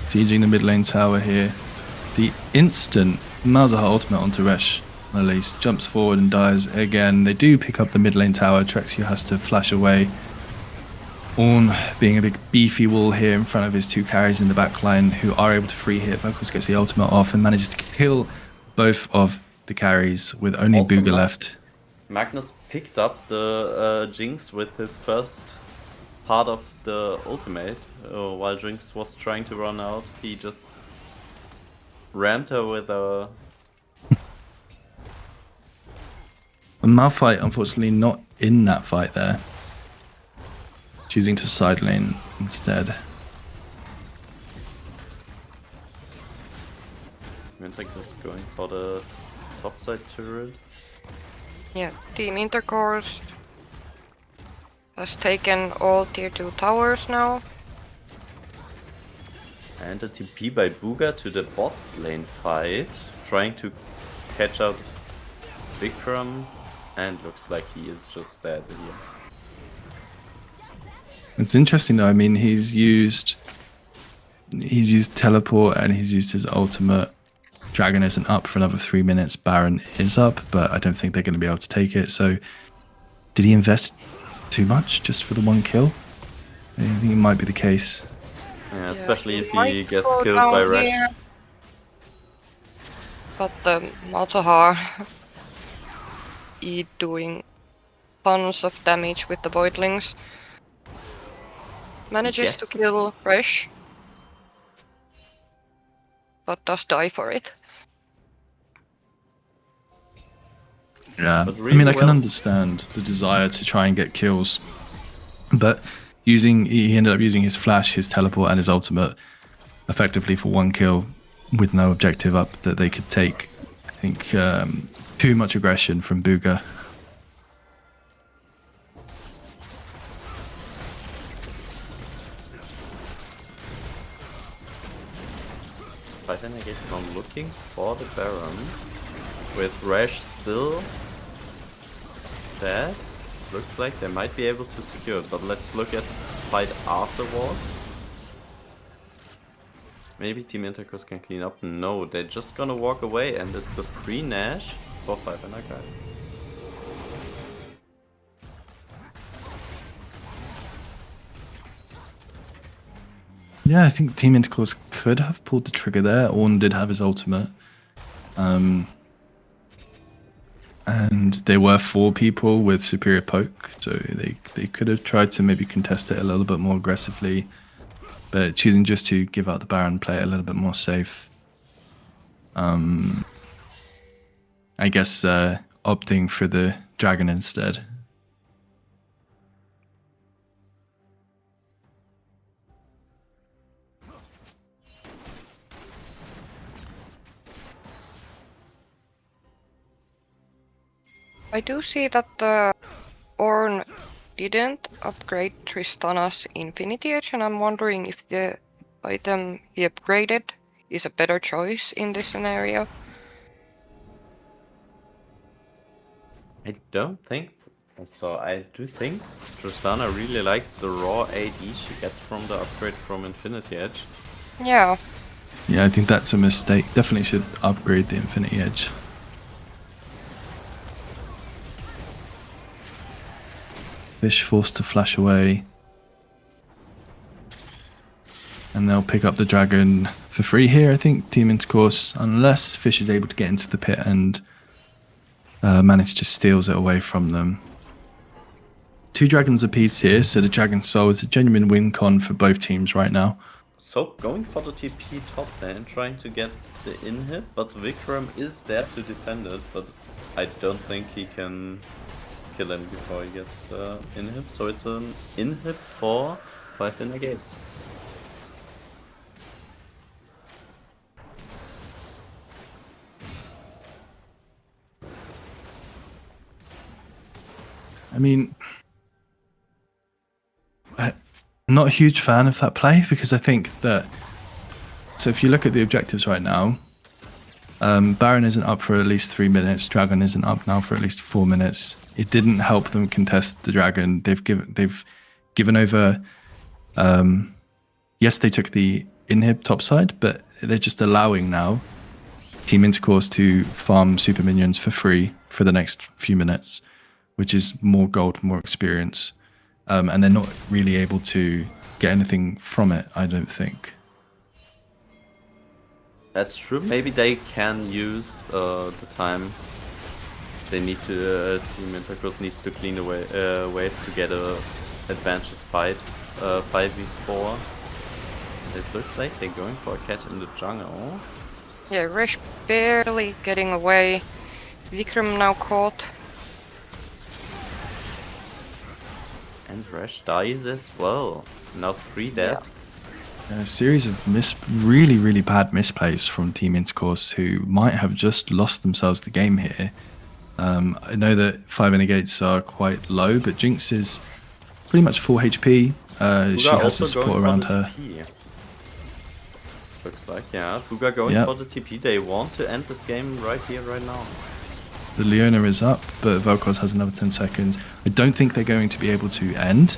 Sieging the mid lane tower here. The instant Malzahar ultimate onto Resh, at least, jumps forward and dies again. They do pick up the mid lane tower. Trexio has to flash away. Ornn being a big beefy wall here in front of his 2 carries in the back line who are able to free hit. Vel'Koz gets the ultimate off and manages to kill both of the carries with only Also Bugha left. Magnus picked up the Jinx with his first part of the ultimate. While Jinx was trying to run out, he just rammed her with a... Malphite, unfortunately, not in that fight there. Choosing to side lane instead. Mintek was going for the topside turret. Yeah, Team Intercourse has taken all tier 2 towers now. And a TP by Bugha to the bot lane fight, trying to catch up Vikram, and looks like he is just dead here. It's interesting though, I mean, he's used teleport and he's used his ultimate Dragon isn't up for another 3 minutes. Baron is up, but I don't think they're going to be able to take it. So did he invest too much just for the 1 kill? I think it might be the case. Yeah, especially if might he gets go killed down by Resh. here. But the Malzahar is doing tons of damage with the Voidlings. Manages to Yes. kill Resh, but does die for it. Yeah, But I mean, I really can well- understand the desire to try and get kills, but he ended up using his flash, his teleport, and his ultimate effectively for 1 kill with no objective up that they could take. I think too much aggression from Bugha. But then I guess I'm looking for the Baron with Resh still dead. Looks like they might be able to secure it, but let's look at the fight afterwards. Maybe Team Intercourse can clean up. No, they're just gonna walk away, and it's a free Nash for 5 and a guy. Yeah, I think Team Intercourse could have pulled the trigger there. Ornn did have his ultimate. And there were 4 people with superior poke, so they could have tried to maybe contest it a little bit more aggressively, but choosing just to give out the Baron, play it a little bit more safe. I guess opting for the Dragon instead. I do see that the Ornn didn't upgrade Tristana's Infinity Edge, and I'm wondering if the item he upgraded is a better choice in this scenario. I don't think so. I do think Tristana really likes the raw AD she gets from the upgrade from Infinity Edge. Yeah, Yeah, I think that's a mistake. Definitely should upgrade the Infinity Edge. Fish forced to flash away. And they'll pick up the Dragon for free here, I think, Team Intercourse, unless Fish is able to get into the pit and manage to steals it away from them. 2 Dragons apiece here, so the Dragon Soul is a genuine win con for both teams right now. So going for the TP top lane, trying to get the inhib, but Vikram is there to defend it, but I don't think he can kill him before he gets the inhib, so it's an inhib for 5 inner gates. I mean, I'm not a huge fan of that play because I think that. So if you look at the objectives right now, Baron isn't up for at least 3 minutes. Dragon isn't up now for at least 4 minutes. It didn't help them contest the Dragon. They've given over. Yes, they took the inhib top side, but they're just allowing now Team Intercourse to farm super minions for free for the next few minutes, which is more gold, more experience. And they're not really able to get anything from it, I don't think. That's true. Maybe they can use the time they need to. Team Intercourse needs to clean the waves to get a advantageous fight 5v4. It looks like they're going for a catch in the jungle. yeah, Resh barely getting away. Vikram now caught. And Resh dies as well. Now 3 dead. A series of really, really bad misplays from Team Intercourse, who might have just lost themselves the game here. I know that 5 gates are quite low, but Jinx is pretty much full HP. She has the support around her. TP. Looks like, yeah. Fuga going Yep. for the TP. They want to end this game right here, right now. The Leona is up, but Vel'Koz has another 10 seconds. I don't think they're going to be able to end.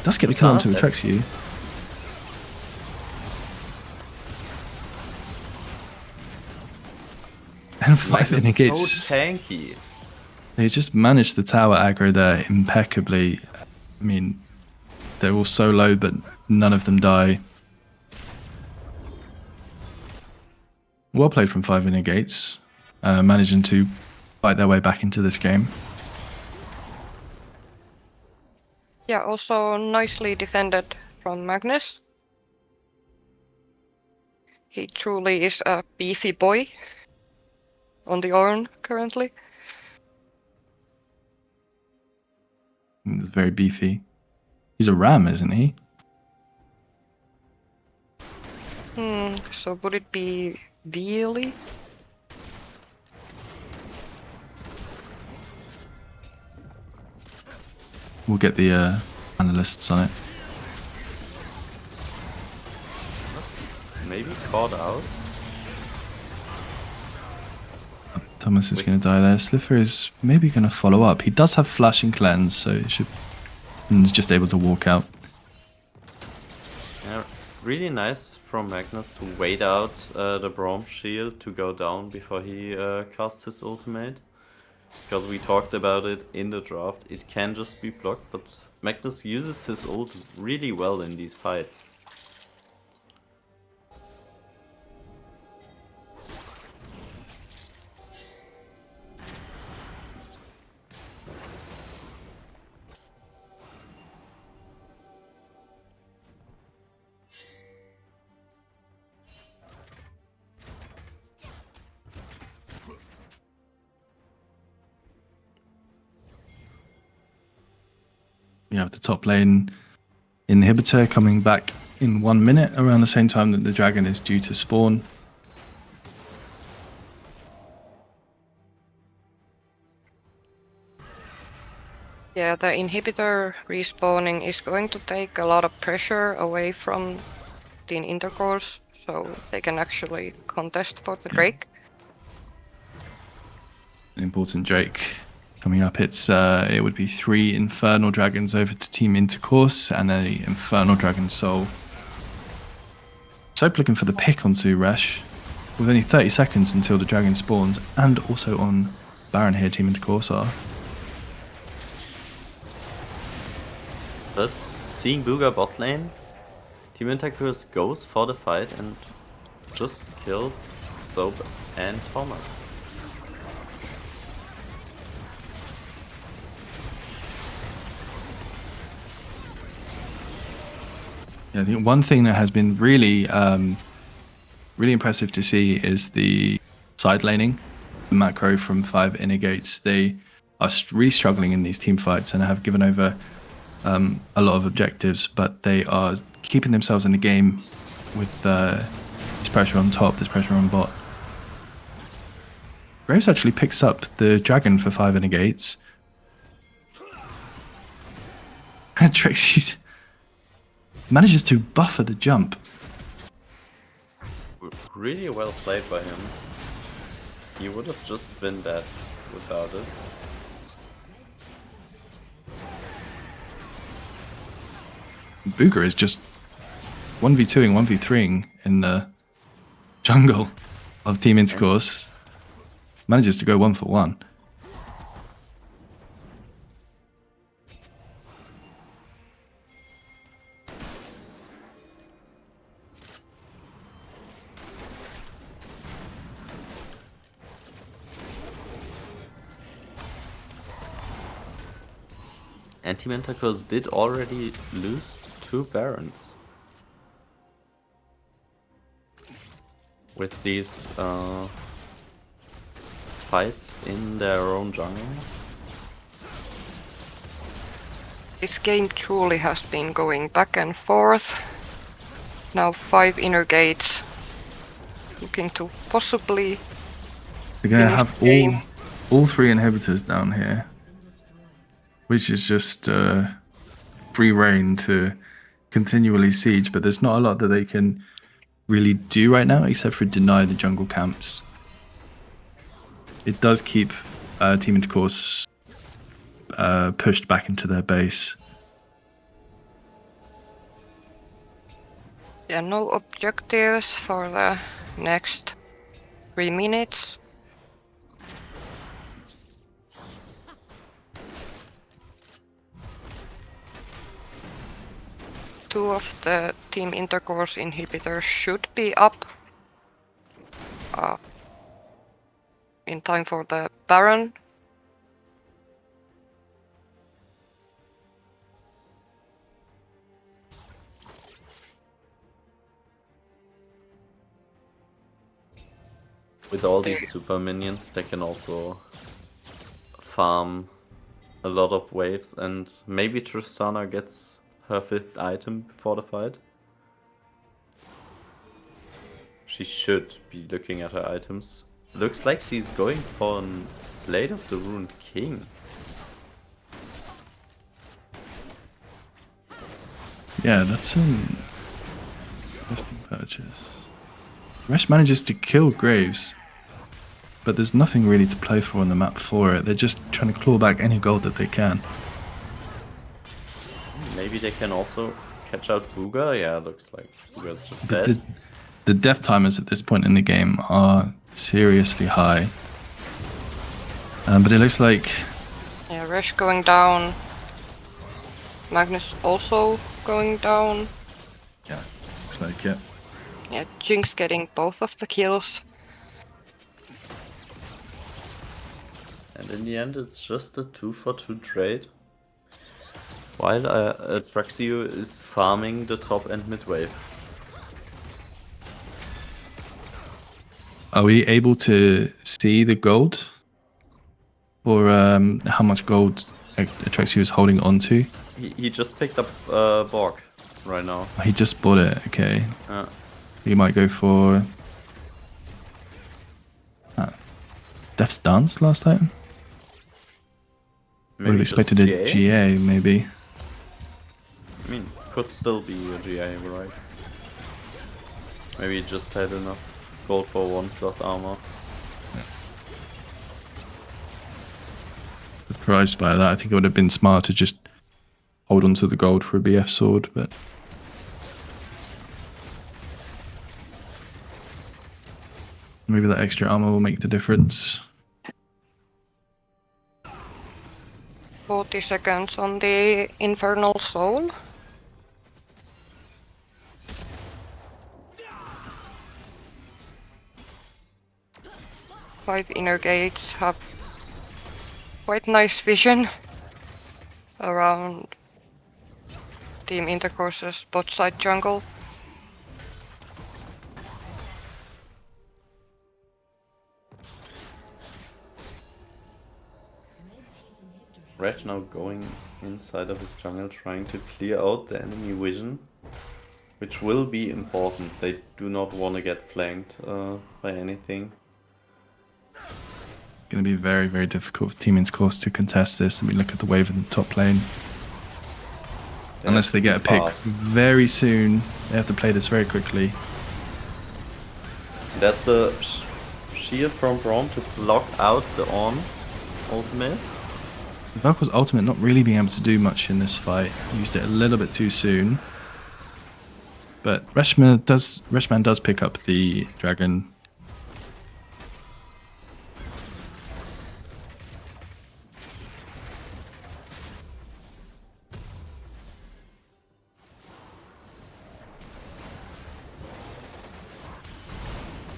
Does get the kill onto Dead. Atrexia. And 5 Magnus is Innergates. so tanky. They just managed the tower aggro there impeccably. I mean, they're all so low, but none of them die. Well played from 5 Innergates, managing to fight their way back into this game. Yeah, also nicely defended from Magnus. He truly is a beefy boy on the Ornn currently. He's very beefy. He's a ram, isn't he? So would it be Veely? We'll get the analysts on it. Maybe caught out. Thomas is going to die there. Slifer is maybe going to follow up. He does have Flash and Cleanse, so he should... and is just able to walk out. Yeah, really nice from Magnus to wait out the Braum shield to go down before he casts his ultimate. Because we talked about it in the draft, it can just be blocked, but Magnus uses his ult really well in these fights. We have the top lane inhibitor coming back in 1 minute, around the same time that the dragon is due to spawn. Yeah, the inhibitor respawning is going to take a lot of pressure away from the intercourse, so they can actually contest for the Drake. An important Drake coming up. It would be 3 Infernal Dragons over to Team Intercourse and a Infernal Dragon Soul. Soap looking for the pick onto Resh with only 30 seconds until the dragon spawns, and also on Baron here, Team Intercourse are. But seeing Booga bot lane, Team Intercourse goes for the fight and just kills Soap and Thomas. Yeah, the one thing that has been really, really impressive to see is the side laning, the macro from 5 Innergates. They are really struggling in these team fights and have given over a lot of objectives, but they are keeping themselves in the game with this pressure on top, this pressure on bot. Graves actually picks up the dragon for 5 Innergates. And Trixie manages to buffer the jump. Really well played by him. He would have just been dead without it. Booga is just 1v2ing, 1v3ing in the jungle of Team Intercourse. Manages to go 1 for 1. And Team Intercourse did already lose 2 Barons. With these fights in their own jungle. This game truly has been going back and forth. Now 5 Innergates looking to possibly They're going to finish have the game. all 3 inhibitors down here, which is just free reign to continually siege, but there's not a lot that they can really do right now except for deny the jungle camps. It does keep Team Intercourse pushed back into their base. Yeah, no objectives for the next 3 minutes. 2 of the Team Intercourse inhibitors should be up in time for the Baron. With all these super minions, they can also farm a lot of waves, and maybe Tristana gets her 5th item before the fight. She should be looking at her items. Looks like she's going for a Blade of the Ruined King. Yeah, that's an interesting purchase. Resh manages to kill Graves, but there's nothing really to play for on the map for it. They're just trying to claw back any gold that they can. Maybe they can also catch out Booga. Yeah, looks like Booga's just dead. The death timers at this point in the game are seriously high. But it looks like... Yeah, Resh going down. Magnus also going down. Yeah, looks like it. Yeah, Jinx getting both of the kills. And in the end, it's just a 2-for-2 trade. While Traxio is farming the top and mid wave. Are we able to see the gold? Or how much gold Atraxio is holding on to? He just picked up Borg right now. He just bought it, okay. He might go for... Death's Dance last time? Would have expected a GA, maybe. I mean, could still be a GA, right? Maybe he just had enough gold for 1-shot armor. Surprised by that. I think it would have been smart to just hold on to the gold for a BF sword, but... maybe that extra armor will make the difference. 40 seconds on the Infernal Soul. Five inner gates have quite nice vision around Team Intercourse's bot side jungle. Reg now going inside of his jungle, trying to clear out the enemy vision, which will be important. They do not want to get flanked by anything. Going to be very, very difficult for Team Intercourse to contest this. I mean, look at the wave in the top lane. Unless they get a pick very soon, they have to play this very quickly. There's the shield from Braum to block out the on ultimate. Valkor's ultimate not really being able to do much in this fight. Used it a little bit too soon. But Reshman does pick up the dragon.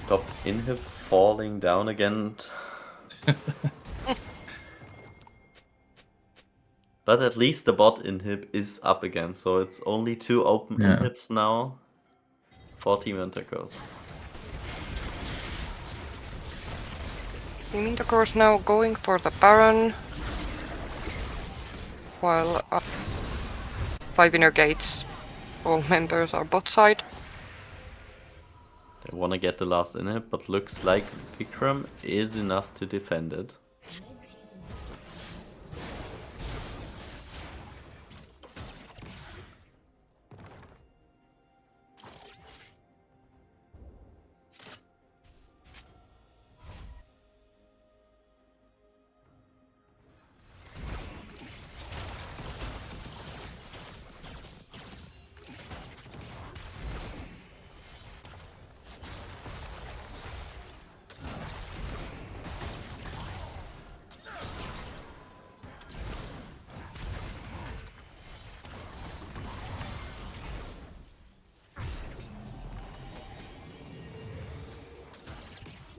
Top inhib falling down again. But at least the bot inhib is up again, so it's only 2 open inhibs now for Team Intercourse. Team Intercourse now going for the Baron, while 5 inner gates, all members are bot side. They want to get the last inhib, but looks like Vikram is enough to defend it.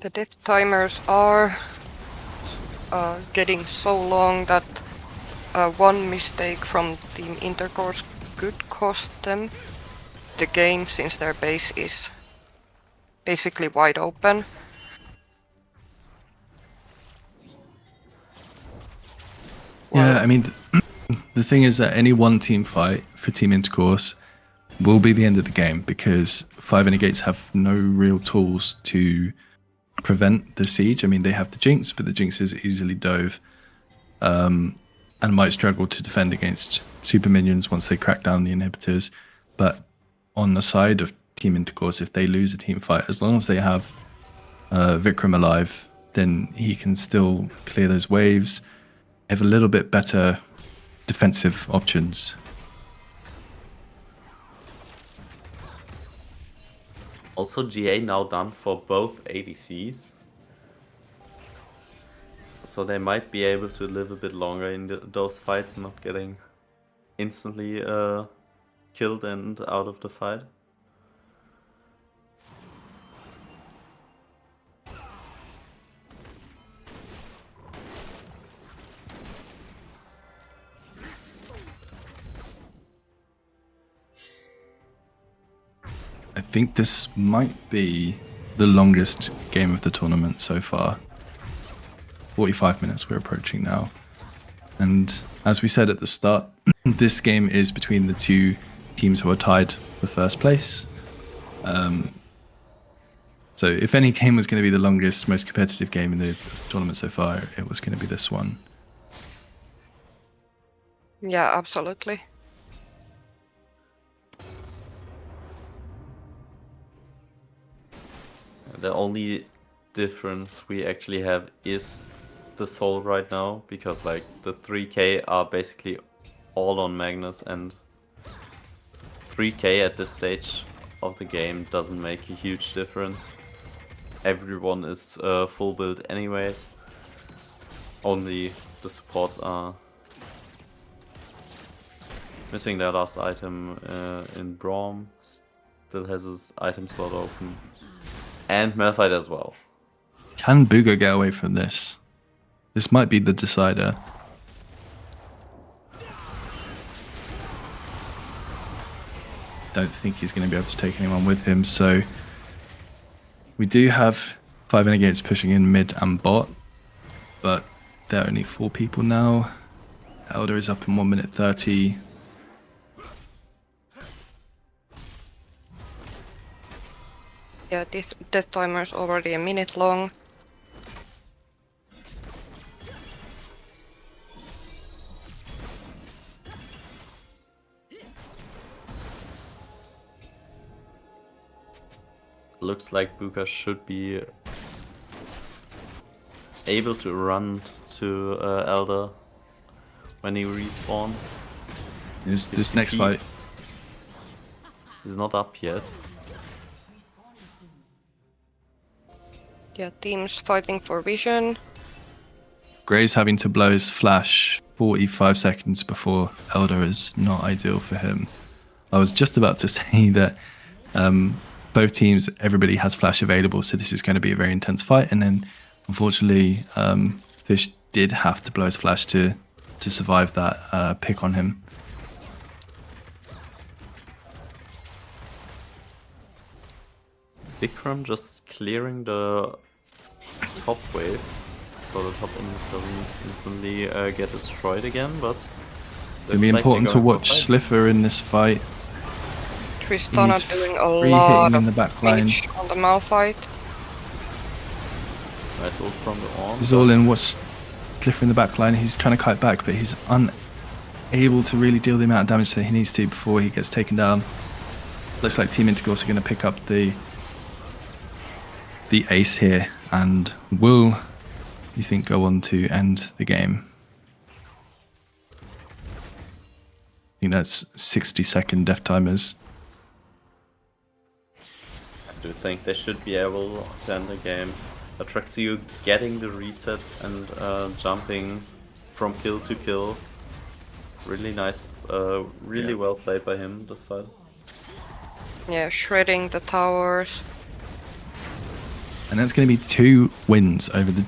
The death timers are getting so long that one mistake from Team Intercourse could cost them the game, since their base is basically wide open. Yeah, I mean, the thing is that any one team fight for Team Intercourse will be the end of the game, because 5 Gates have no real tools to prevent the siege. I mean, they have the Jinx, but the Jinx is easily dove, and might struggle to defend against super minions once they crack down the inhibitors. But on the side of Team Intercourse, if they lose a team fight, as long as they have Vikram alive, then he can still clear those waves. Have a little bit better defensive options. Also, GA now done for both ADCs, so they might be able to live a bit longer in those fights, not getting instantly killed and out of the fight. I think this might be the longest game of the tournament so far. 45 minutes we're approaching now. And as we said at the start, this game is between the two teams who are tied for first place. So if any game was going to be the longest, most competitive game in the tournament so far, it was going to be this one. Yeah, absolutely. The only difference we actually have is the soul right now, because like the 3k are basically all on Magnus, and 3k at this stage of the game doesn't make a huge difference. Everyone is full build anyways. Only the supports are missing their last item in Braum. Still has his item slot open. And Malphite as well. Can Booga get away from this? This might be the decider. Don't think he's going to be able to take anyone with him, so we do have 5 Renegades pushing in mid and bot, but there are only 4 people now. Elder is up in 1 minute 30. Yeah, this death timer is already a minute long. Looks like Buka should be able to run to Elder when he respawns. This next fight is not up yet. Yeah, teams fighting for vision. Gray's having to blow his flash 45 seconds before Elder is not ideal for him. I was just about to say that both teams, everybody has flash available, so this is going to be a very intense fight. And then, unfortunately, Fish did have to blow his flash to survive that pick on him. Vikram just clearing the top wave, so the top enemy doesn't instantly get destroyed again, but It's going to be important to watch Slifer in this fight. Tristana He's doing a free lot hitting of in the back line. damage on the Malphite. Nice ult from the Ornn. He's all in. What's Slifer in the back line? He's trying to kite back, but he's unable to really deal the amount of damage that he needs to before he gets taken down. Looks like Team Intercourse are going to pick up the ace here, and will, you think, go on to end the game? I think that's 60-second death timers. I do think they should be able to end the game. Atraxio getting the resets and jumping from kill to kill. Really nice, really well played by him this fight. Yeah, shredding the towers. and that's going to be 2 wins over the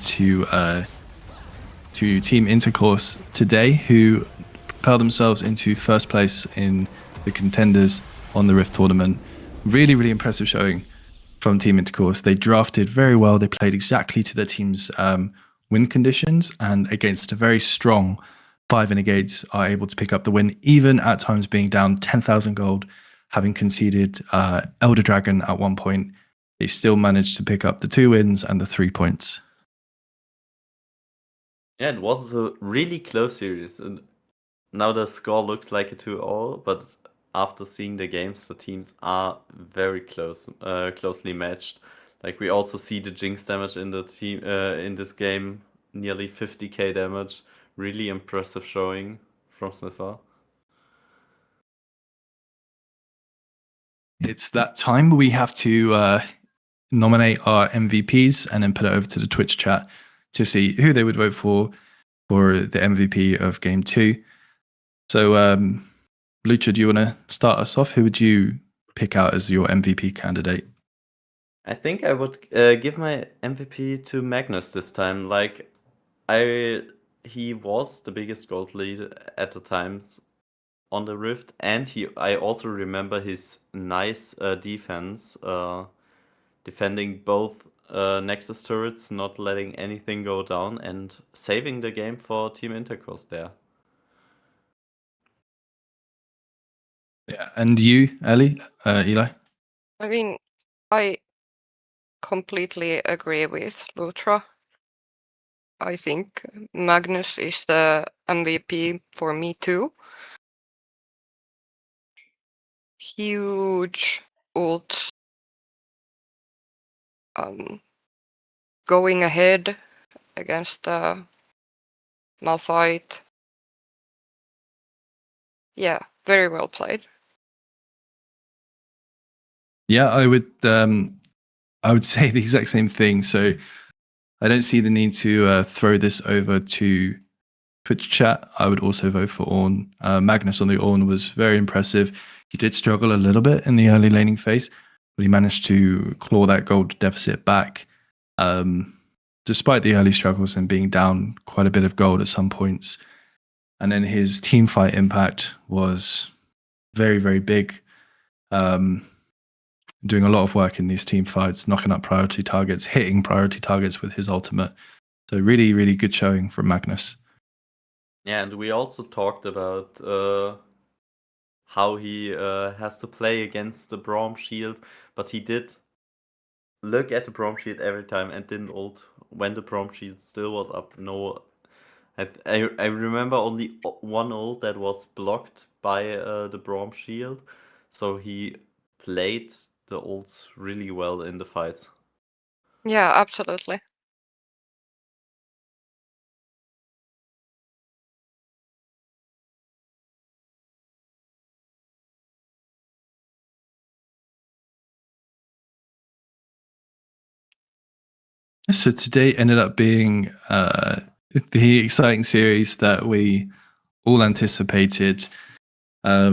two Team Intercourse today, who propelled themselves into first place in the Contenders on the Rift tournament. Really, really impressive showing from Team Intercourse. They drafted very well. They played exactly to their team's win conditions, and against a very strong 5 Renegades are able to pick up the win, even at times being down 10,000 gold, having conceded Elder Dragon at one point. They still managed to pick up the 2 wins and the 3 points. Yeah, it was a really close series, and now the score looks like a 2-0, but after seeing the games, the teams are very closely matched. Like, we also see the Jinx damage in the team in this game, nearly 50k damage. Really impressive showing from Sniffer. It's that time we have to nominate our MVPs and then put it over to the Twitch chat to see who they would vote for the MVP of Game 2. So, Lucha, do you want to start us off? Who would you pick out as your MVP candidate? I think I would give my MVP to Magnus this time. Like, he was the biggest gold lead at the times on the Rift, and I also remember his nice defense, defending both Nexus turrets, not letting anything go down, and saving the game for Team Intercourse there. Yeah, and you, Eli? I mean, I completely agree with Lutra. I think Magnus is the MVP for me too. Huge ult, going ahead against the Malphite. Yeah, very well played. Yeah, I would say the exact same thing. So I don't see the need to throw this over to Twitch chat. I would also vote for Ornn. Magnus on the Ornn was very impressive. He did struggle a little bit in the early laning phase, but he managed to claw that gold deficit back. Despite the early struggles and being down quite a bit of gold at some points. And then his team fight impact was very, very big. Doing a lot of work in these team fights, knocking up priority targets, hitting priority targets with his ultimate. So really, really good showing from Magnus. Yeah, and we also talked about how he has to play against the Braum shield, but he did look at the Braum shield every time and didn't ult when the Braum shield still was up. No, I remember only one ult that was blocked by the Braum shield, so he played the ults really well in the fights. Yeah, absolutely. So today ended up being the exciting series that we all anticipated. But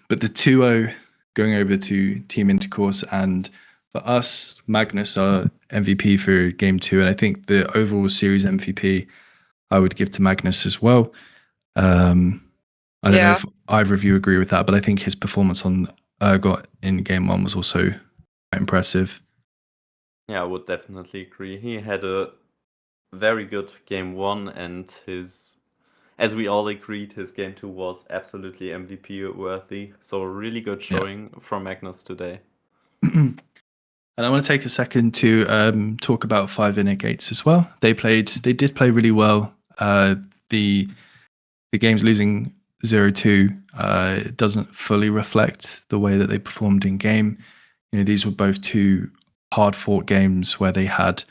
the 2-0 going over to Team Intercourse, and for us, Magnus, our MVP for Game 2, and I think the overall series MVP I would give to Magnus as well. I don't know if either of you agree with that, but I think his performance on Urgot in Game 1 was also quite impressive. Yeah, I would definitely agree. He had a very good Game 1, and as we all agreed, his Game 2 was absolutely MVP worthy. So a really good showing from Magnus today. And I want to take a second to talk about 5 Renegades as well. They did play really well. The game's losing 0-2 it doesn't fully reflect the way that they performed in game. You know, these were both 2 hard-fought games where they had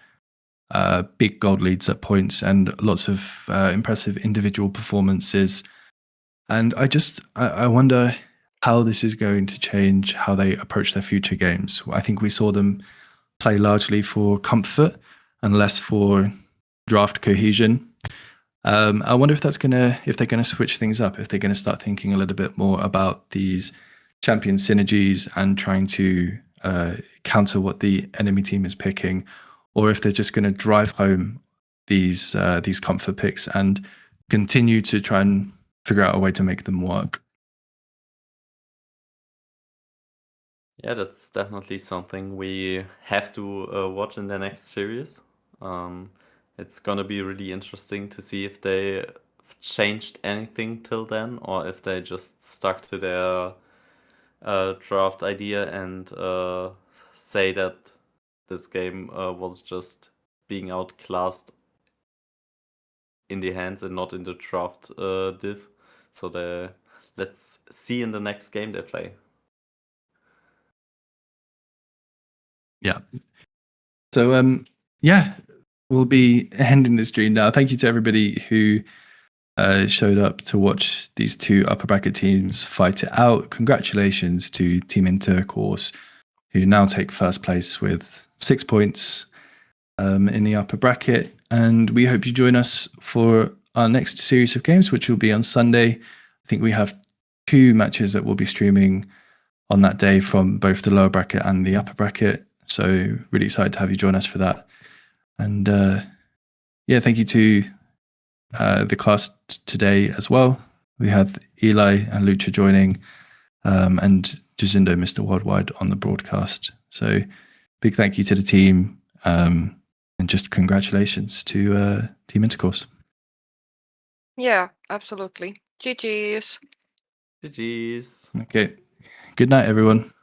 big gold leads at points and lots of impressive individual performances. And I wonder how this is going to change how they approach their future games. I think we saw them play largely for comfort and less for draft cohesion. I wonder if they're gonna switch things up, if they're gonna start thinking a little bit more about these champion synergies and trying to counter what the enemy team is picking, or if they're just going to drive home these comfort picks and continue to try and figure out a way to make them work. Yeah, that's definitely something we have to watch in the next series. It's gonna be really interesting to see if they changed anything till then, or if they just stuck to their draft idea and say that this game was just being outclassed in the hands and not in the draft div. So let's see in the next game they play. Yeah. So yeah, we'll be ending the stream now. Thank you to everybody who showed up to watch these two upper bracket teams fight it out. Congratulations to Team Intercourse, who now take first place with 6 points in the upper bracket. And we hope you join us for our next series of games, which will be on Sunday. I think we have 2 matches that we'll be streaming on that day from both the lower bracket and the upper bracket. So really excited to have you join us for that. And yeah, thank you to the cast today as well. We have Eli and Lucha joining, and Jacindo, Mr. Worldwide, on the broadcast. So big thank you to the team, and just congratulations to Team Intercourse. Yeah, absolutely. GG's. GG's. Okay. Good night, everyone.